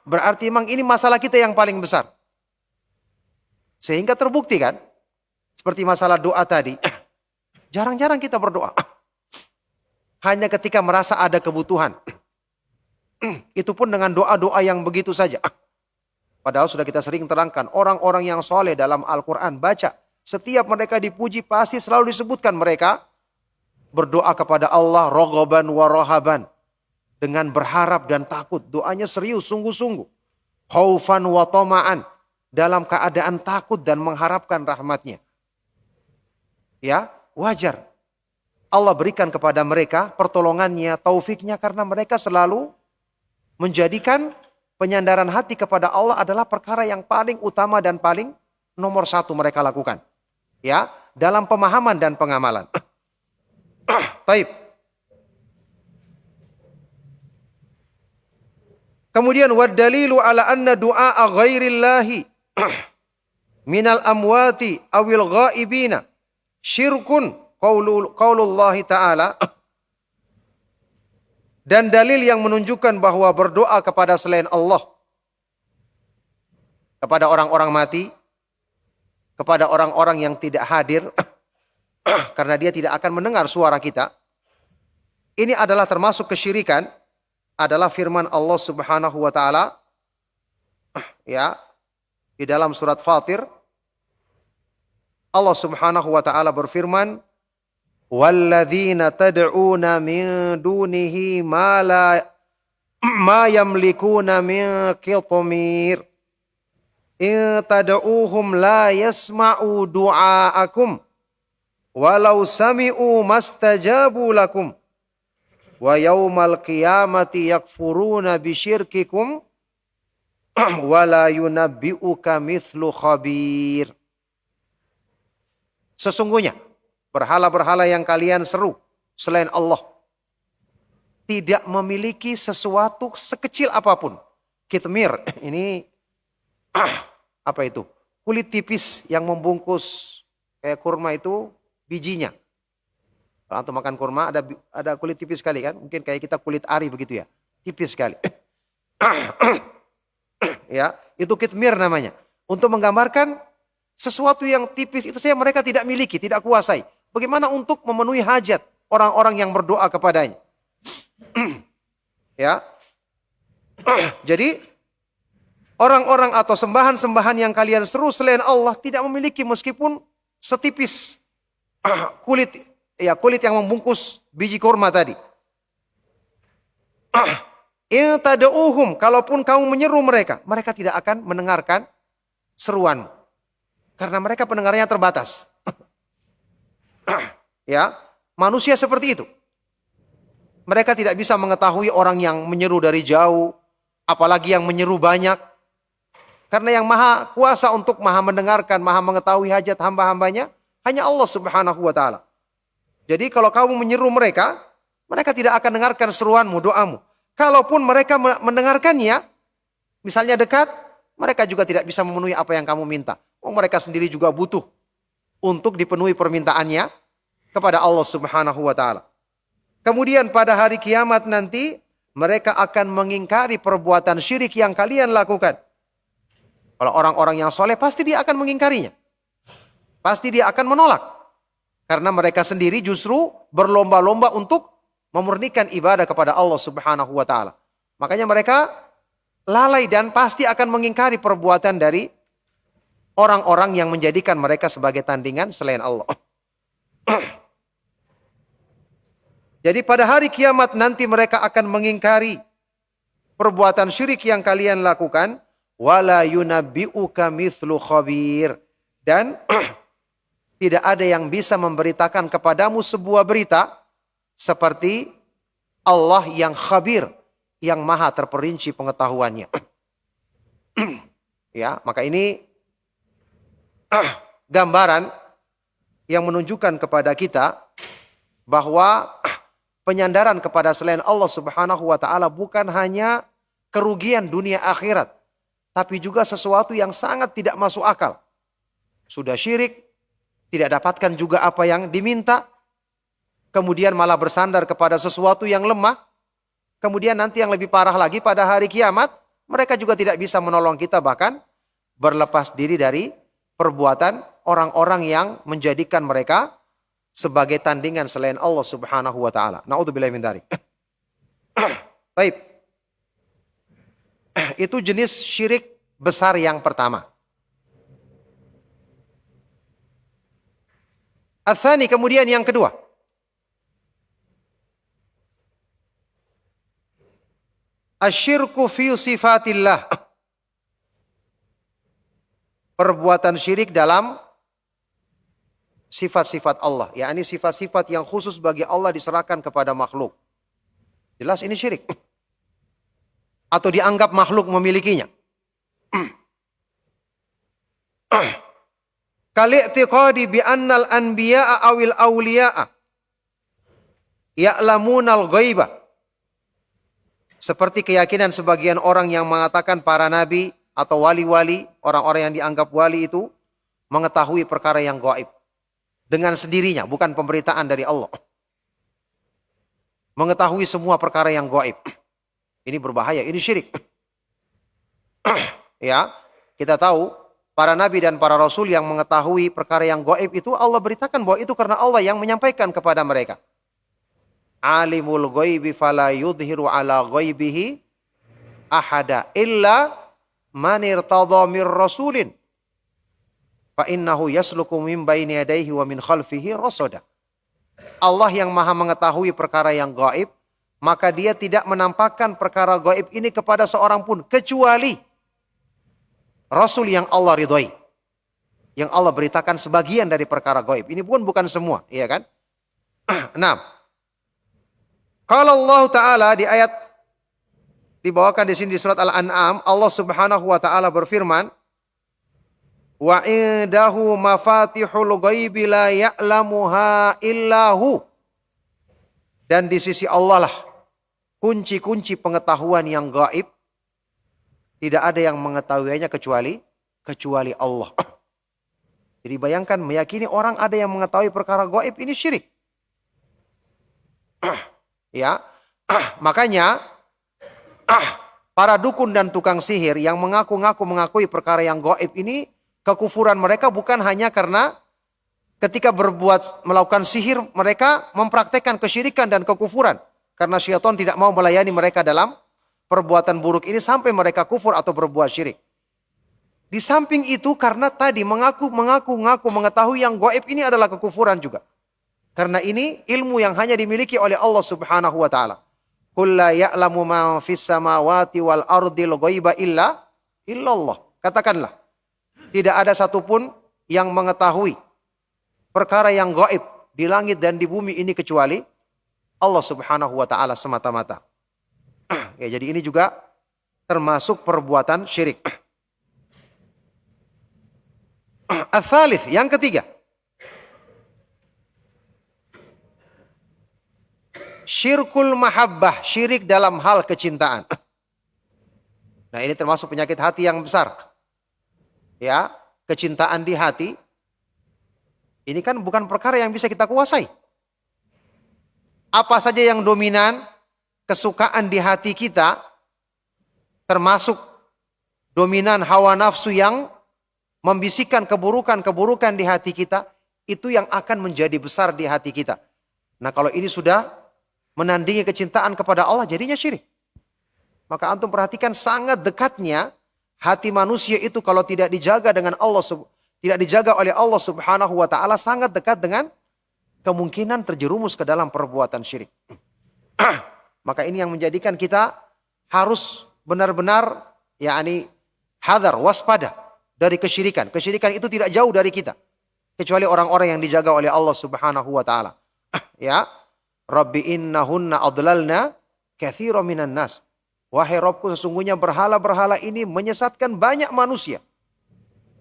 berarti memang ini masalah kita yang paling besar. Sehingga terbukti kan, seperti masalah doa tadi, jarang-jarang kita berdoa. Hanya ketika merasa ada kebutuhan. Itu pun dengan doa-doa yang begitu saja. Padahal sudah kita sering terangkan, orang-orang yang soleh dalam Al-Quran, baca. Setiap mereka dipuji, pasti selalu disebutkan mereka berdoa kepada Allah, rogoban wa rohaban. Dengan berharap dan takut. Doanya serius, sungguh-sungguh. Khaufan wa toma'an. Dalam keadaan takut dan mengharapkan rahmatnya. Ya, wajar. Allah berikan kepada mereka pertolongannya, taufiknya, karena mereka selalu menjadikan penyandaran hati kepada Allah adalah perkara yang paling utama dan paling nomor satu mereka lakukan. Ya, dalam pemahaman dan pengamalan. Taib. Kemudian waddalilu ala anna du'a ghairillahi minal amwati awil ghaibina syirkun qaulullahi ta'ala. Dan dalil yang menunjukkan bahwa berdoa kepada selain Allah, kepada orang-orang mati, kepada orang-orang yang tidak hadir, karena dia tidak akan mendengar suara kita, ini adalah termasuk kesyirikan, adalah firman Allah Subhanahu wa taala ya di dalam surat Fatir. Allah Subhanahu wa taala berfirman, walladzina tad'una min dunihi ma yamlikuna min qitmir in tad'uuhum la yasma'u du'aakum walau sami'u mastajabu lakum wa yaumal qiyamati yakfuruna bisyirkikum wa la yunabbi'uka mithlu khabir. Sesungguhnya berhala-berhala yang kalian seru selain Allah tidak memiliki sesuatu sekecil apapun. Kitmir, ini apa itu? Kulit tipis yang membungkus kayak kurma itu bijinya. Kalau antum makan kurma ada kulit tipis sekali kan? Mungkin kayak kita kulit ari begitu ya. Tipis sekali. Ya, itu kitmir namanya. Untuk menggambarkan sesuatu yang tipis itu saja mereka tidak miliki, tidak kuasai. Bagaimana untuk memenuhi hajat orang-orang yang berdoa kepadanya? Ya. Jadi orang-orang atau sembahan-sembahan yang kalian seru selain Allah tidak memiliki meskipun setipis kulit yang membungkus biji kurma tadi. In tad'uuhum, kalaupun kamu menyeru mereka, mereka tidak akan mendengarkan seruan. Karena mereka pendengarannya terbatas. Ya, manusia seperti itu. Mereka tidak bisa mengetahui orang yang menyeru dari jauh, apalagi yang menyeru banyak. Karena yang maha kuasa untuk maha mendengarkan, maha mengetahui hajat hamba-hambanya, hanya Allah Subhanahu wa ta'ala. Jadi kalau kamu menyeru mereka, mereka tidak akan dengarkan seruanmu, doamu. Kalaupun mereka mendengarkannya, misalnya dekat, mereka juga tidak bisa memenuhi apa yang kamu minta. Mereka sendiri juga butuh untuk dipenuhi permintaannya kepada Allah Subhanahu wa ta'ala. Kemudian pada hari kiamat nanti, mereka akan mengingkari perbuatan syirik yang kalian lakukan. Kalau orang-orang yang soleh, pasti dia akan mengingkarinya. Pasti dia akan menolak. Karena mereka sendiri justru berlomba-lomba untuk memurnikan ibadah kepada Allah Subhanahu wa ta'ala. Makanya mereka lalai dan pasti akan mengingkari perbuatan dari orang-orang yang menjadikan mereka sebagai tandingan selain Allah. Jadi pada hari kiamat nanti mereka akan mengingkari perbuatan syirik yang kalian lakukan. Wala yunabbi'uka mithlu khabir. Dan tidak ada yang bisa memberitakan kepadamu sebuah berita seperti Allah yang khabir, yang maha terperinci pengetahuannya. Ya, maka ini gambaran yang menunjukkan kepada kita bahwa penyandaran kepada selain Allah Subhanahu wa ta'ala bukan hanya kerugian dunia akhirat, tapi juga sesuatu yang sangat tidak masuk akal. Sudah syirik, tidak dapatkan juga apa yang diminta, kemudian malah bersandar kepada sesuatu yang lemah, kemudian nanti yang lebih parah lagi pada hari kiamat, mereka juga tidak bisa menolong kita, bahkan berlepas diri dari perbuatan orang-orang yang menjadikan mereka sebagai tandingan selain Allah Subhanahu wa taala. Naudzubillahi min dzalik. Baik. Itu jenis syirik besar yang pertama. Ats-tsani, kemudian yang kedua. Asyirku fi sifatillah. Perbuatan syirik dalam sifat-sifat Allah. Yakni sifat-sifat yang khusus bagi Allah diserahkan kepada makhluk. Jelas ini syirik. Atau dianggap makhluk memilikinya. Kal-i'tiqadi bi annal anbiya'a awil awliya'a ya'lamunal ghaiba. Seperti keyakinan sebagian orang yang mengatakan para nabi atau wali-wali, orang-orang yang dianggap wali itu mengetahui perkara yang gaib. Dengan sendirinya, bukan pemberitaan dari Allah. Mengetahui semua perkara yang gaib. Ini berbahaya, ini syirik. Ya, kita tahu para nabi dan para rasul yang mengetahui perkara yang gaib itu Allah beritakan bahwa itu karena Allah yang menyampaikan kepada mereka. Alimul ghaibi fala yudhiru ala ghaibihi ahada illa man irtadha mir rasulin fa innahu yasluku min baini yadayhi wa min khalfihi rasada. Allah yang maha mengetahui perkara yang gaib, maka dia tidak menampakkan perkara gaib ini kepada seorang pun kecuali rasul yang Allah ridhoi, yang Allah beritakan sebagian dari perkara gaib. Ini pun bukan semua, iya kan? Nah, kalau Allah Ta'ala di ayat dibawakan di sini di surat Al-An'am, Allah Subhanahu wa taala berfirman, "Wa indahu mafatihul ghaibi la ya'lamuha illahu." Dan di sisi Allah lah kunci-kunci pengetahuan yang gaib, tidak ada yang mengetahuinya kecuali Allah. Jadi bayangkan, meyakini orang ada yang mengetahui perkara gaib, ini syirik. Ya, makanya para dukun dan tukang sihir yang mengaku-ngaku mengakui perkara yang gaib ini, kekufuran mereka bukan hanya karena ketika melakukan sihir mereka mempraktekkan kesyirikan dan kekufuran, karena syaitan tidak mau melayani mereka dalam perbuatan buruk ini sampai mereka kufur atau berbuat syirik. Di samping itu karena tadi mengaku mengetahui yang gaib ini adalah kekufuran juga. Karena ini ilmu yang hanya dimiliki oleh Allah Subhanahu wa taala. Qul la ya'lamu ma fis samawati wal ardil ghaiba illa Allah. Katakanlah, tidak ada satupun yang mengetahui perkara yang gaib di langit dan di bumi ini kecuali Allah Subhanahu wa taala semata-mata. Ya, jadi ini juga termasuk perbuatan syirik. Ats-tsalits, yang ketiga. Syirkul mahabbah, syirik dalam hal kecintaan. Nah, ini termasuk penyakit hati yang besar. Ya, kecintaan di hati ini kan bukan perkara yang bisa kita kuasai. Apa saja yang dominan kesukaan di hati kita, termasuk dominan hawa nafsu yang membisikkan keburukan-keburukan di hati kita, itu yang akan menjadi besar di hati kita. Nah, kalau ini sudah menandingi kecintaan kepada Allah, jadinya syirik. Maka antum perhatikan sangat dekatnya hati manusia itu kalau tidak dijaga dengan Allah, tidak dijaga oleh Allah Subhanahu wa taala, sangat dekat dengan kemungkinan terjerumus ke dalam perbuatan syirik. Maka ini yang menjadikan kita harus benar-benar hadar, waspada dari kesyirikan. Kesyirikan itu tidak jauh dari kita kecuali orang-orang yang dijaga oleh Allah Subhanahu wa taala. Ya. Rabbi innahunna adlalna katsiran minan nas. Wahai Rabbku, sesungguhnya berhala-berhala ini menyesatkan banyak manusia.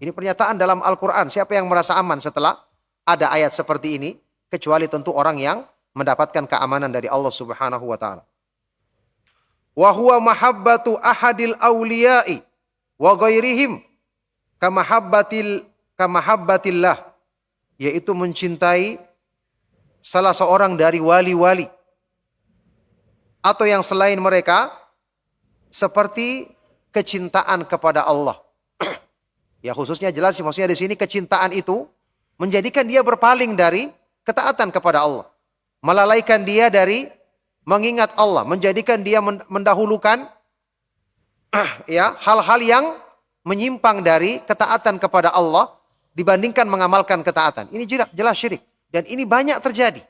Ini pernyataan dalam Al-Quran. Siapa yang merasa aman setelah ada ayat seperti ini? Kecuali tentu orang yang mendapatkan keamanan dari Allah Subhanahu wa taala. Wa huwa mahabbatu ahadil awliya'i wa ghairihim kamahabbatillah, yaitu mencintai salah seorang dari wali-wali atau yang selain mereka seperti kecintaan kepada Allah. Ya khususnya jelas maksudnya di sini kecintaan itu menjadikan dia berpaling dari ketaatan kepada Allah. Melalaikan dia dari mengingat Allah, menjadikan dia mendahulukan ya hal-hal yang menyimpang dari ketaatan kepada Allah dibandingkan mengamalkan ketaatan. Ini jelas syirik dan ini banyak terjadi.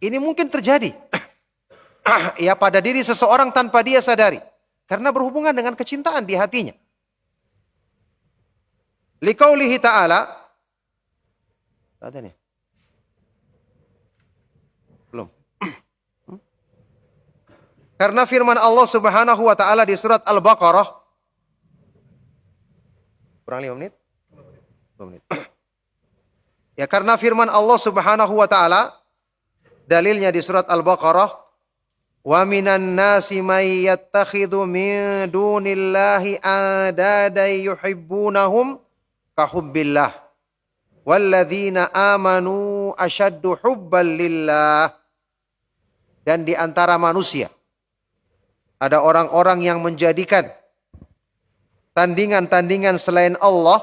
Ini mungkin terjadi ya pada diri seseorang tanpa dia sadari karena berhubungan dengan kecintaan di hatinya. Liqaulihi ta'ala, ada nih. Belum. Karena firman Allah Subhanahu wa taala di surat Al-Baqarah kurang 5 menit? 2 menit. Ya karena firman Allah Subhanahu wa taala dalilnya di surat Al-Baqarah, wa minan nasi may yattakhidhu min dunillahi andada yuhibbunahum kahubbillah walladzina amanu asyaddu hubban lillah. Dan di antara manusia ada orang-orang yang menjadikan tandingan-tandingan selain Allah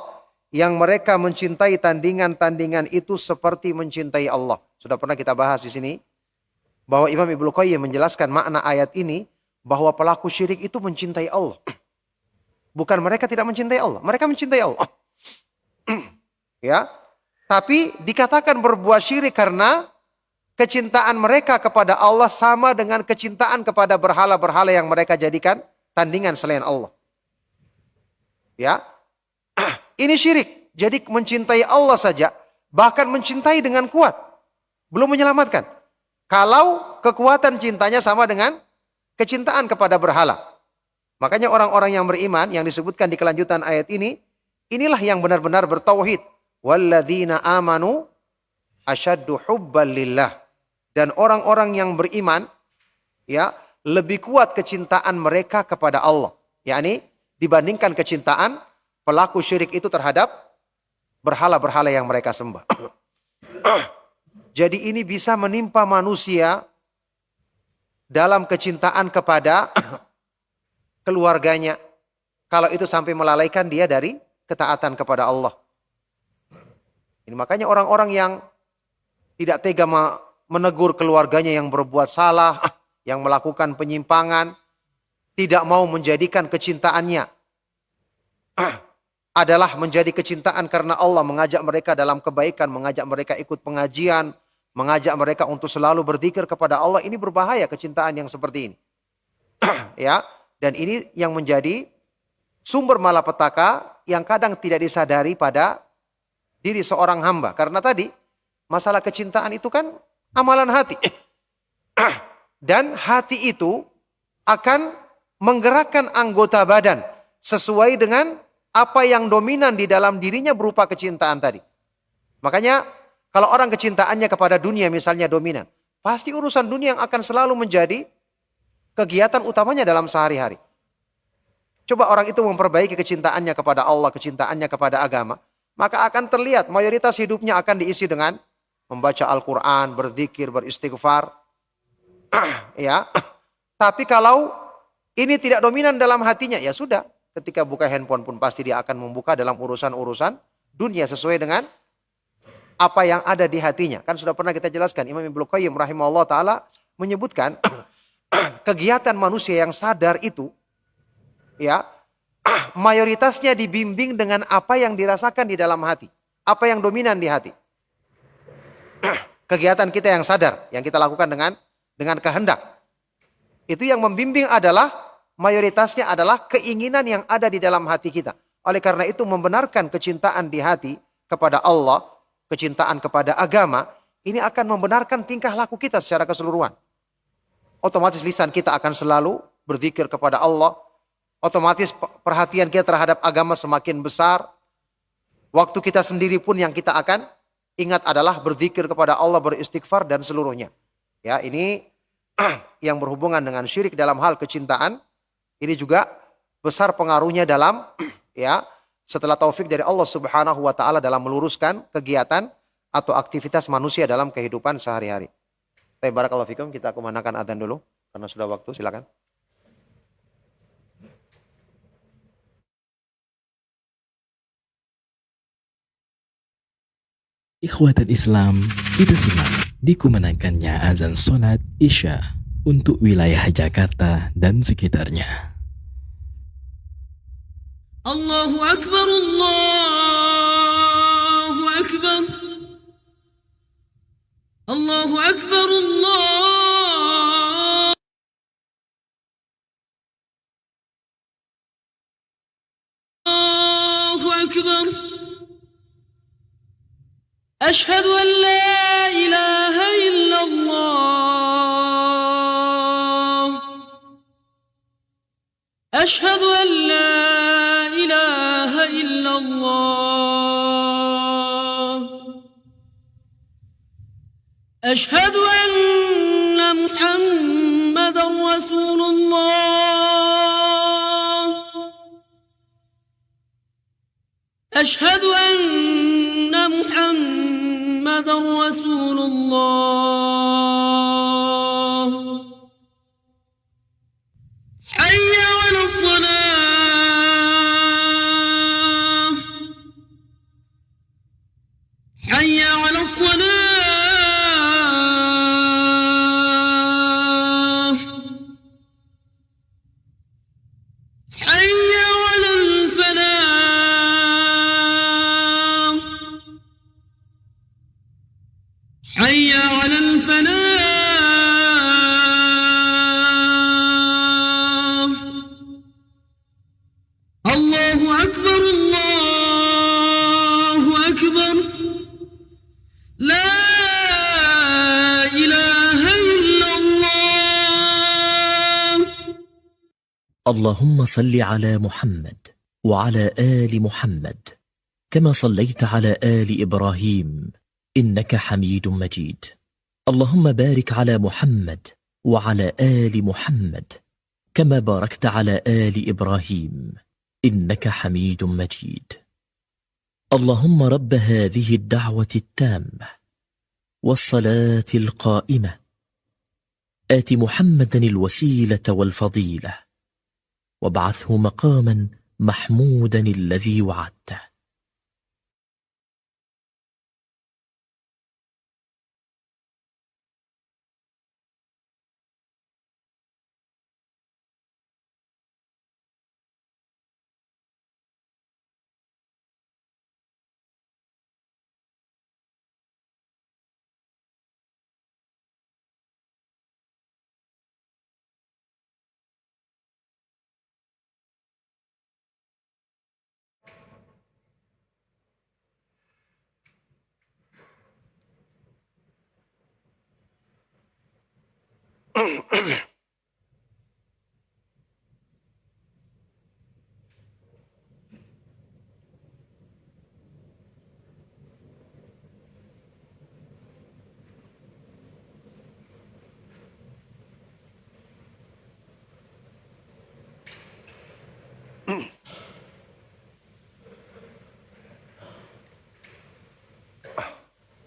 yang mereka mencintai tandingan-tandingan itu seperti mencintai Allah. Sudah pernah kita bahas di sini bahwa Imam Ibnu Qayyim menjelaskan makna ayat ini bahwa pelaku syirik itu mencintai Allah. Bukan mereka tidak mencintai Allah, mereka mencintai Allah. Ya, tapi dikatakan berbuat syirik karena kecintaan mereka kepada Allah sama dengan kecintaan kepada berhala-berhala yang mereka jadikan tandingan selain Allah. Ya, ini syirik. Jadi mencintai Allah saja, bahkan mencintai dengan kuat, belum menyelamatkan. Kalau kekuatan cintanya sama dengan kecintaan kepada berhala. Makanya orang-orang yang beriman yang disebutkan di kelanjutan ayat ini, inilah yang benar-benar bertauhid. Walladzina amanu asyaddu hubban lillah. Dan orang-orang yang beriman ya lebih kuat kecintaan mereka kepada Allah. Yakni dibandingkan kecintaan pelaku syirik itu terhadap berhala-berhala yang mereka sembah. Jadi ini bisa menimpa manusia dalam kecintaan kepada keluarganya. Kalau itu sampai melalaikan dia dari ketaatan kepada Allah. Ini makanya orang-orang yang tidak tega menegur keluarganya yang berbuat salah, yang melakukan penyimpangan, tidak mau menjadikan kecintaannya adalah menjadi kecintaan karena Allah, mengajak mereka dalam kebaikan, mengajak mereka ikut pengajian, mengajak mereka untuk selalu berzikir kepada Allah. Ini berbahaya kecintaan yang seperti ini. Ya, dan ini yang menjadi sumber malapetaka yang kadang tidak disadari pada diri seorang hamba. Karena tadi masalah kecintaan itu kan amalan hati. Dan hati itu akan menggerakkan anggota badan sesuai dengan apa yang dominan di dalam dirinya berupa kecintaan tadi. Makanya kalau orang kecintaannya kepada dunia misalnya dominan, pasti urusan dunia yang akan selalu menjadi kegiatan utamanya dalam sehari-hari. Coba orang itu memperbaiki kecintaannya kepada Allah, kecintaannya kepada agama, maka akan terlihat mayoritas hidupnya akan diisi dengan membaca Al-Quran, berzikir, beristighfar. Ya. Tapi kalau ini tidak dominan dalam hatinya, ya sudah. Ketika buka handphone pun pasti dia akan membuka dalam urusan-urusan dunia sesuai dengan apa yang ada di hatinya. Kan sudah pernah kita jelaskan, Imam Ibnu Qayyim rahimahullah ta'ala menyebutkan kegiatan manusia yang sadar itu, ya, mayoritasnya dibimbing dengan apa yang dirasakan di dalam hati. Apa yang dominan di hati. Kegiatan kita yang sadar, yang kita lakukan dengan kehendak. Itu yang membimbing adalah mayoritasnya adalah keinginan yang ada di dalam hati kita. Oleh karena itu membenarkan kecintaan di hati kepada Allah, kecintaan kepada agama, ini akan membenarkan tingkah laku kita secara keseluruhan. Otomatis lisan kita akan selalu berzikir kepada Allah. Otomatis perhatian kita terhadap agama semakin besar. Waktu kita sendiri pun yang kita akan ingat adalah berzikir kepada Allah, beristighfar dan seluruhnya. Ya, ini yang berhubungan dengan syirik dalam hal kecintaan. Ini juga besar pengaruhnya dalam ya setelah taufik dari Allah Subhanahu wa taala dalam meluruskan kegiatan atau aktivitas manusia dalam kehidupan sehari-hari. Barakallahu fikum, kita kumandangkan adzan dulu karena sudah waktu, silakan. Ikhwatan Islam, kita simak dikumandangkannya azan sholat Isya untuk wilayah Jakarta dan sekitarnya. Allahu Akbar, Allahu Akbar, Allahu Akbar, Allahu Akbar. أشهد أن لا إله إلا الله أشهد أن لا إله إلا الله أشهد أن محمدا رسول الله أشهد أن محمدا رسول الله حي على الصلاة حي على الصلاة حي على الفلاح حي على الفلاح الله أكبر الله أكبر لا إله إلا الله. اللهم صل على محمد وعلى آل محمد كما صليت على آل إبراهيم إنك حميد مجيد. اللهم بارك على محمد وعلى آل محمد كما باركت على آل إبراهيم إنك حميد مجيد. اللهم رب هذه الدعوة التامة والصلاة القائمة آت محمدا الوسيلة والفضيلة وابعثه مقاما محمودا الذي وعدته.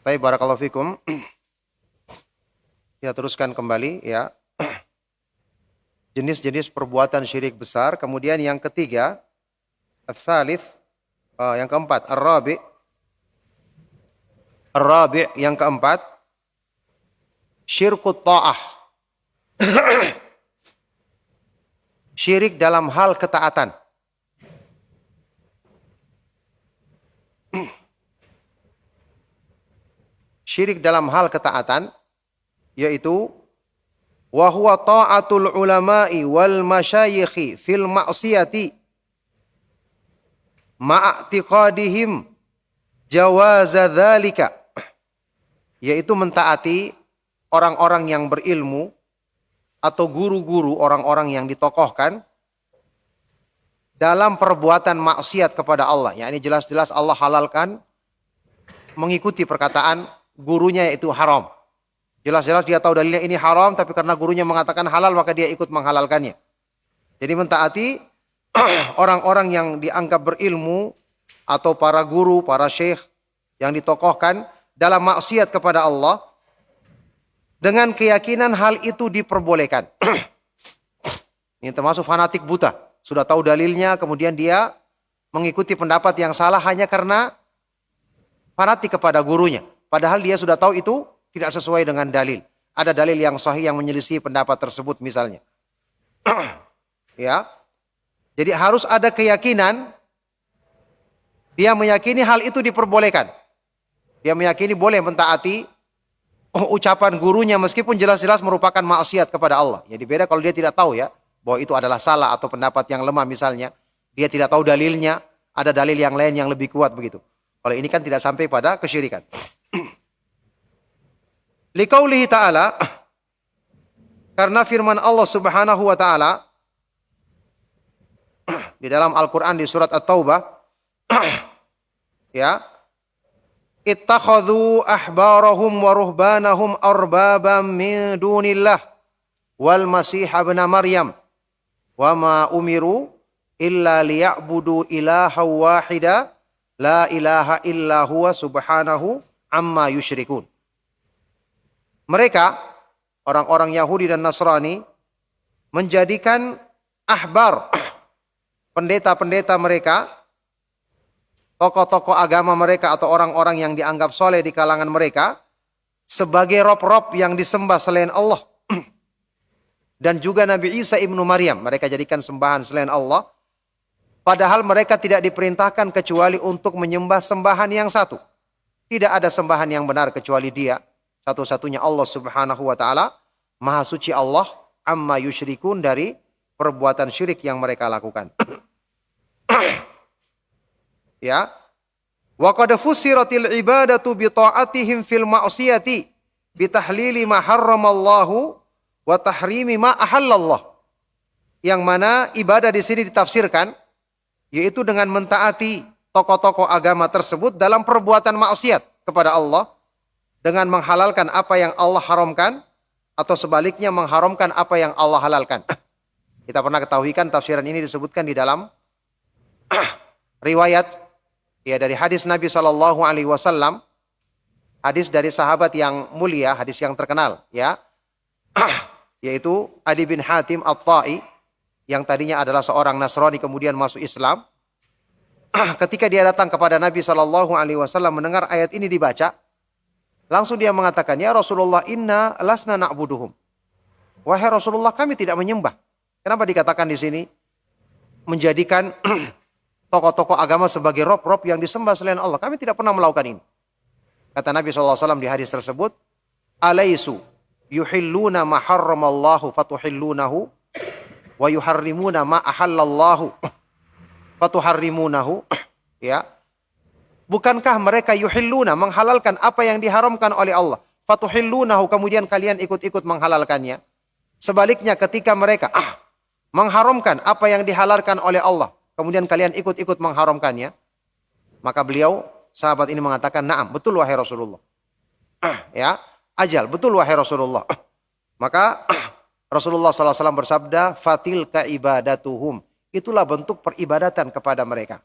Baik, barakallahu fikum. Kita teruskan kembali ya. Jenis-jenis perbuatan syirik besar. Kemudian yang ketiga, ats-tsalits, yang keempat, ar-rabi'. Ar-rabi' yang keempat, syirkut ta'ah. Syirik dalam hal ketaatan. Syirik dalam hal ketaatan, yaitu wa huwa ta'atul ulama'i wal masyayikhi fil ma'siyati ma'atiqadihim jawaza dzalika, yaitu mentaati orang-orang yang berilmu atau guru-guru, orang-orang yang ditokohkan dalam perbuatan maksiat kepada Allah. Ya, ini jelas-jelas Allah halalkan mengikuti perkataan gurunya, yaitu haram. Jelas-jelas dia tahu dalilnya ini haram, tapi karena gurunya mengatakan halal maka dia ikut menghalalkannya. Jadi mentaati orang-orang yang dianggap berilmu atau para guru, para syekh yang ditokohkan dalam maksiat kepada Allah dengan keyakinan hal itu diperbolehkan. Ini termasuk fanatik buta. Sudah tahu dalilnya, kemudian dia mengikuti pendapat yang salah hanya karena fanatik kepada gurunya. Padahal dia sudah tahu itu tidak sesuai dengan dalil. Ada dalil yang sahih yang menyelisih pendapat tersebut misalnya. Ya. Jadi harus ada keyakinan, dia meyakini hal itu diperbolehkan. Dia meyakini boleh mentaati ucapan gurunya meskipun jelas-jelas merupakan maksiat kepada Allah. Jadi beda kalau dia tidak tahu ya, bahwa itu adalah salah atau pendapat yang lemah misalnya. Dia tidak tahu dalilnya, ada dalil yang lain yang lebih kuat begitu. Kalau ini kan tidak sampai pada kesyirikan. Liqaulihi ta'ala, karena firman Allah Subhanahu wa ta'ala di dalam Al-Qur'an di surat At-Taubah, ya, ittakhadhu ahbarahum wa ruhbanahum arbabam min dunillah wal masih ibn Maryam wa ma umiru illa liya'budu ilaha wahida la ilaha illa huwa subhanahu amma yusyrikun. Mereka, orang-orang Yahudi dan Nasrani, menjadikan ahbar, pendeta-pendeta mereka, tokoh-tokoh agama mereka atau orang-orang yang dianggap soleh di kalangan mereka sebagai rob-rob yang disembah selain Allah. Dan juga Nabi Isa ibnu Maryam mereka jadikan sembahan selain Allah. Padahal mereka tidak diperintahkan kecuali untuk menyembah sembahan yang satu. Tidak ada sembahan yang benar kecuali Dia. Satu-satunya Allah Subhanahu wa ta'ala. Maha suci Allah amma yusyrikun, dari perbuatan syirik yang mereka lakukan. Ya, wa qad fusiratil ibadatu bi ta'atihim fil ma'siyati bi tahlili ma harramallahu wa tahrimi ma ahallallah. Yang mana ibadah di sini ditafsirkan yaitu dengan mentaati tokoh-tokoh agama tersebut dalam perbuatan maksiat kepada Allah dengan menghalalkan apa yang Allah haramkan atau sebaliknya mengharamkan apa yang Allah halalkan. Kita pernah ketahui kan tafsiran ini disebutkan di dalam riwayat ya dari hadis Nabi SAW, hadis dari sahabat yang mulia, hadis yang terkenal, ya, yaitu Adi bin Hatim At-Ta'i, yang tadinya adalah seorang Nasrani kemudian masuk Islam. Ketika dia datang kepada Nabi SAW mendengar ayat ini dibaca, langsung dia mengatakan, ya Rasulullah, inna lasna na'buduhum. Wahai Rasulullah, kami tidak menyembah. Kenapa dikatakan di sini menjadikan tokoh-tokoh agama sebagai rob-rob yang disembah selain Allah? Kami tidak pernah melakukan ini. Kata Nabi SAW di hadis tersebut, alaisu yuhilluna ma harramallahu fatuhillunahu wa yuharrimuna ma ahallallahu fatuharrimunahu. Ya, bukankah mereka yuhilluna, menghalalkan apa yang diharamkan oleh Allah, fatuhillunahu, kemudian kalian ikut-ikut menghalalkannya. Sebaliknya ketika mereka mengharamkan apa yang dihalalkan oleh Allah, kemudian kalian ikut-ikut mengharamkannya. Maka beliau, sahabat ini mengatakan, na'am, betul wahai Rasulullah. Ya, ajal, betul wahai Rasulullah. Maka Rasulullah SAW bersabda, fatilka ibadatuhum. Itulah bentuk peribadatan kepada mereka.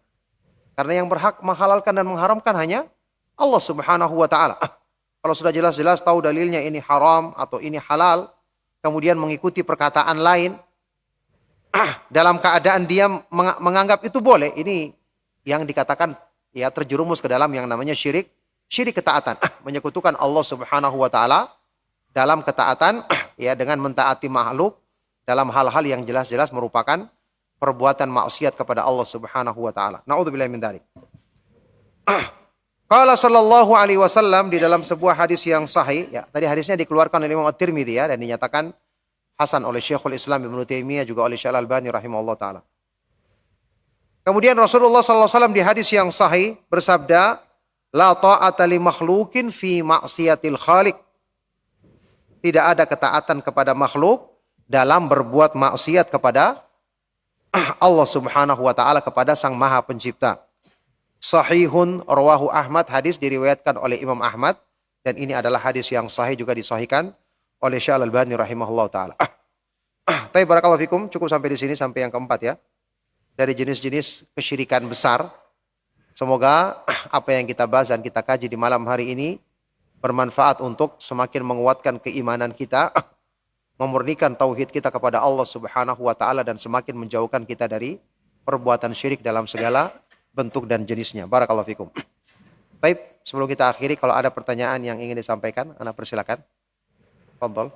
Karena yang berhak menghalalkan dan mengharamkan hanya Allah Subhanahu wa ta'ala. Kalau sudah jelas-jelas tahu dalilnya ini haram atau ini halal, kemudian mengikuti perkataan lain, dalam keadaan dia menganggap itu boleh, ini yang dikatakan ya terjerumus ke dalam yang namanya syirik ketaatan, menyekutukan Allah Subhanahu wa taala dalam ketaatan ya dengan mentaati makhluk dalam hal-hal yang jelas-jelas merupakan perbuatan maksiat kepada Allah Subhanahu wa taala. Nauzubillahi min dzalik. Qala sallallahu alaihi wasallam di dalam sebuah hadis yang sahih, ya tadi hadisnya dikeluarkan oleh Imam At-Tirmidzi ya, dan dinyatakan hasan oleh Syekhul Islam Ibnu Taimiyah, juga oleh Syekh Al-Albani rahimahullah taala. Kemudian Rasulullah SAW di hadis yang sahih bersabda, la ta'ata li makhlukin fi ma'siyatil khaliq. Tidak ada ketaatan kepada makhluk dalam berbuat maksiat kepada Allah Subhanahu wa taala, kepada Sang Maha Pencipta. Sahihun rawahu Ahmad, hadis diriwayatkan oleh Imam Ahmad, dan ini adalah hadis yang sahih juga disahihkan oleh Syekh Al-Albani rahimahullah taala. Tapi barakallahu fikum, cukup sampai di sini, sampai yang keempat ya. Dari jenis-jenis kesyirikan besar. Semoga apa yang kita bahas dan kita kaji di malam hari ini bermanfaat untuk semakin menguatkan keimanan kita, memurnikan tauhid kita kepada Allah Subhanahu wa taala dan semakin menjauhkan kita dari perbuatan syirik dalam segala bentuk dan jenisnya. Barakallahu fikum. Baik, sebelum kita akhiri kalau ada pertanyaan yang ingin disampaikan, ana persilakan. Fadhol.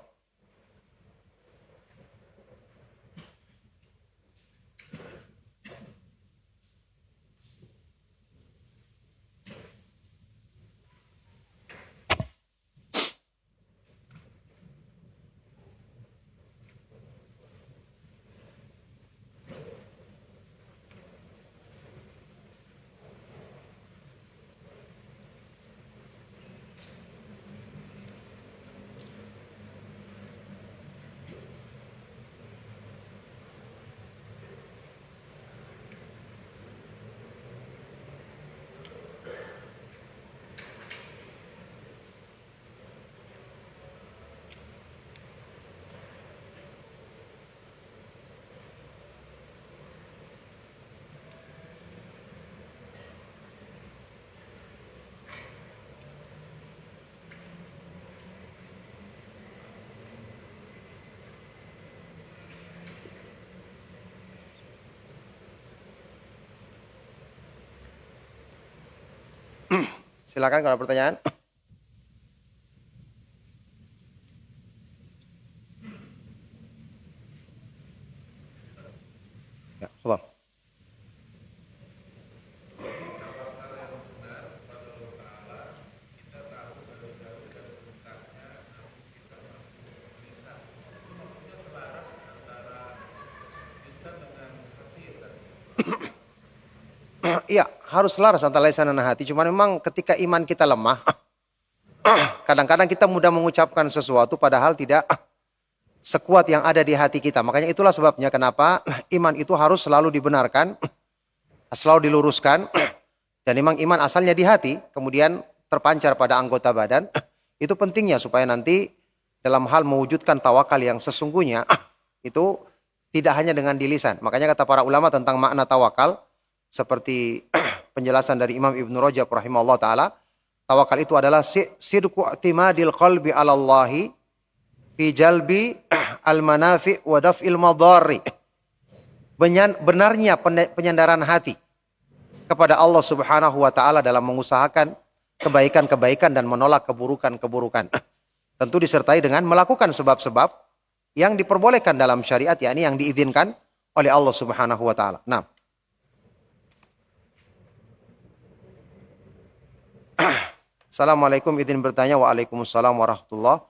Silakan kalau ada pertanyaan. Ya, fadhol. Iya, harus selaras antara lisan dan hati. Cuman memang ketika iman kita lemah, kadang-kadang kita mudah mengucapkan sesuatu padahal tidak sekuat yang ada di hati kita. Makanya itulah sebabnya kenapa iman itu harus selalu dibenarkan, selalu diluruskan. Dan memang iman asalnya di hati, kemudian terpancar pada anggota badan. Itu pentingnya supaya nanti dalam hal mewujudkan tawakal yang sesungguhnya, itu tidak hanya dengan di lisan. Makanya kata para ulama tentang makna tawakal, seperti penjelasan dari Imam Ibn Rajab rahimahullah ta'ala, tawakal itu adalah sidqu i'timadil qalbi ala Allahi fi jalbi al-manafi' wa daf'il madari. Benarnya penyandaran hati kepada Allah Subhanahu wa taala dalam mengusahakan kebaikan-kebaikan dan menolak keburukan-keburukan. Tentu disertai dengan melakukan sebab-sebab yang diperbolehkan dalam syariat, yakni yang diizinkan oleh Allah Subhanahu wa taala. Nah, Assalamualaikum, izin bertanya. Waalaikumsalam warahmatullah.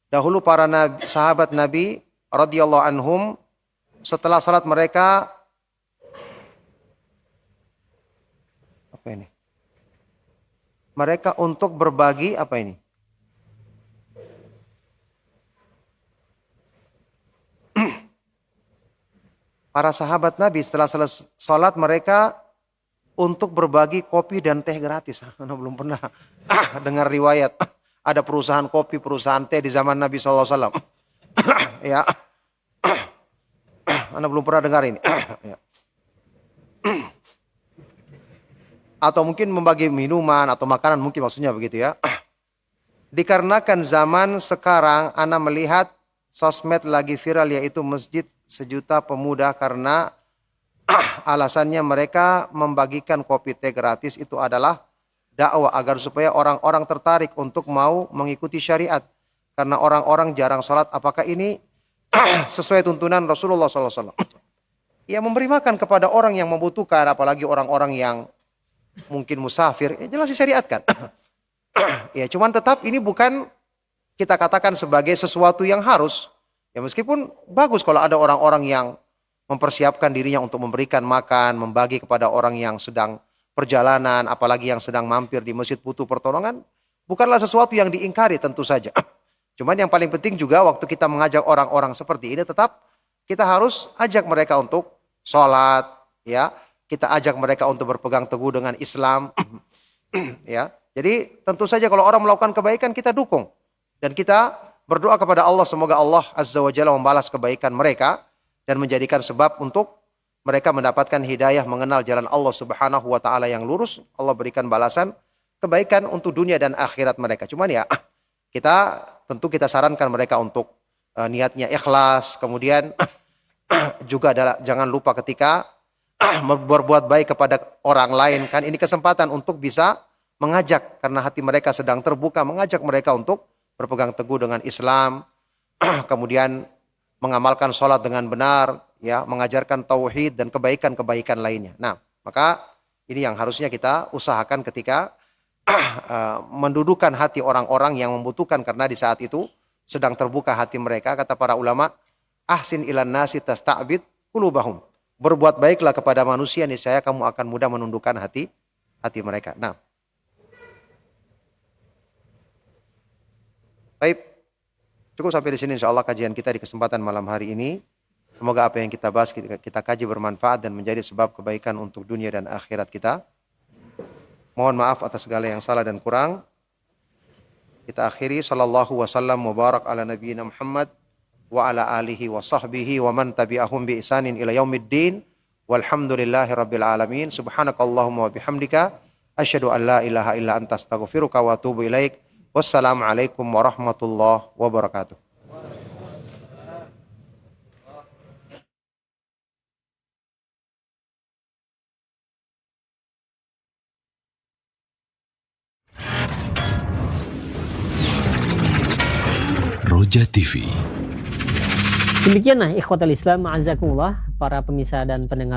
Dahulu para sahabat Nabi radhiyallahu anhum setelah salat mereka apa ini? Mereka untuk berbagi apa ini? Para sahabat Nabi setelah selesai salat mereka untuk berbagi kopi dan teh gratis. Anda belum pernah dengar riwayat ada perusahaan kopi, perusahaan teh di zaman Nabi SAW. Ya, Anda belum pernah dengar ini. Ya. Atau mungkin membagi minuman atau makanan, mungkin maksudnya begitu ya. Dikarenakan zaman sekarang Anda melihat sosmed lagi viral, yaitu masjid sejuta pemuda, karena alasannya mereka membagikan kopi teh gratis itu adalah dakwah agar supaya orang-orang tertarik untuk mau mengikuti syariat. Karena orang-orang jarang sholat. Apakah ini sesuai tuntunan Rasulullah SAW? Ya, memberi makan kepada orang yang membutuhkan, apalagi orang-orang yang mungkin musafir, ya jelas disyariatkan. Ya, cuman tetap ini bukan kita katakan sebagai sesuatu yang harus. Ya, meskipun bagus kalau ada orang-orang yang mempersiapkan dirinya untuk memberikan makan, membagi kepada orang yang sedang perjalanan, apalagi yang sedang mampir di masjid butuh pertolongan, bukanlah sesuatu yang diingkari tentu saja. Cuman yang paling penting juga waktu kita mengajak orang-orang seperti ini, tetap kita harus ajak mereka untuk sholat, ya. Kita ajak mereka untuk berpegang teguh dengan Islam, ya. Jadi tentu saja kalau orang melakukan kebaikan kita dukung dan kita berdoa kepada Allah semoga Allah Azza wa Jalla membalas kebaikan mereka dan menjadikan sebab untuk mereka mendapatkan hidayah mengenal jalan Allah Subhanahu wa taala yang lurus. Allah berikan balasan kebaikan untuk dunia dan akhirat mereka. Cuman ya kita sarankan mereka untuk niatnya ikhlas, kemudian juga adalah jangan lupa ketika berbuat baik kepada orang lain, kan ini kesempatan untuk bisa mengajak, karena hati mereka sedang terbuka, mengajak mereka untuk berpegang teguh dengan Islam, kemudian mengamalkan sholat dengan benar, ya, mengajarkan tauhid dan kebaikan-kebaikan lainnya. Nah, maka ini yang harusnya kita usahakan ketika mendudukan hati orang-orang yang membutuhkan, karena di saat itu sedang terbuka hati mereka. Kata para ulama, ahsin ilan nasi tasta'bid qulubahum. Berbuat baiklah kepada manusia, niscaya kamu akan mudah menundukkan hati mereka. Nah, baik, cukup sampai di sini insyaallah kajian kita di kesempatan malam hari ini. Semoga apa yang kita bahas, kita kaji bermanfaat dan menjadi sebab kebaikan untuk dunia dan akhirat kita. Mohon maaf atas segala yang salah dan kurang. Kita akhiri, sallallahu wasallam mubarak ala nabiyina Muhammad wa ala alihi wa sahbihi wa man tabi'ahum bi ihsanin ila yaumiddin. Walhamdulillahi rabbil alamin. Subhanakallahumma wa bihamdika asyhadu an la ilaha illa anta astaghfiruka wa atubu ilaik. Wassalamualaikum warahmatullahi wabarakatuh. Roja TV. Demikianlah ikhwatal Islam, ma'azakumullah, para pemirsa dan pendengar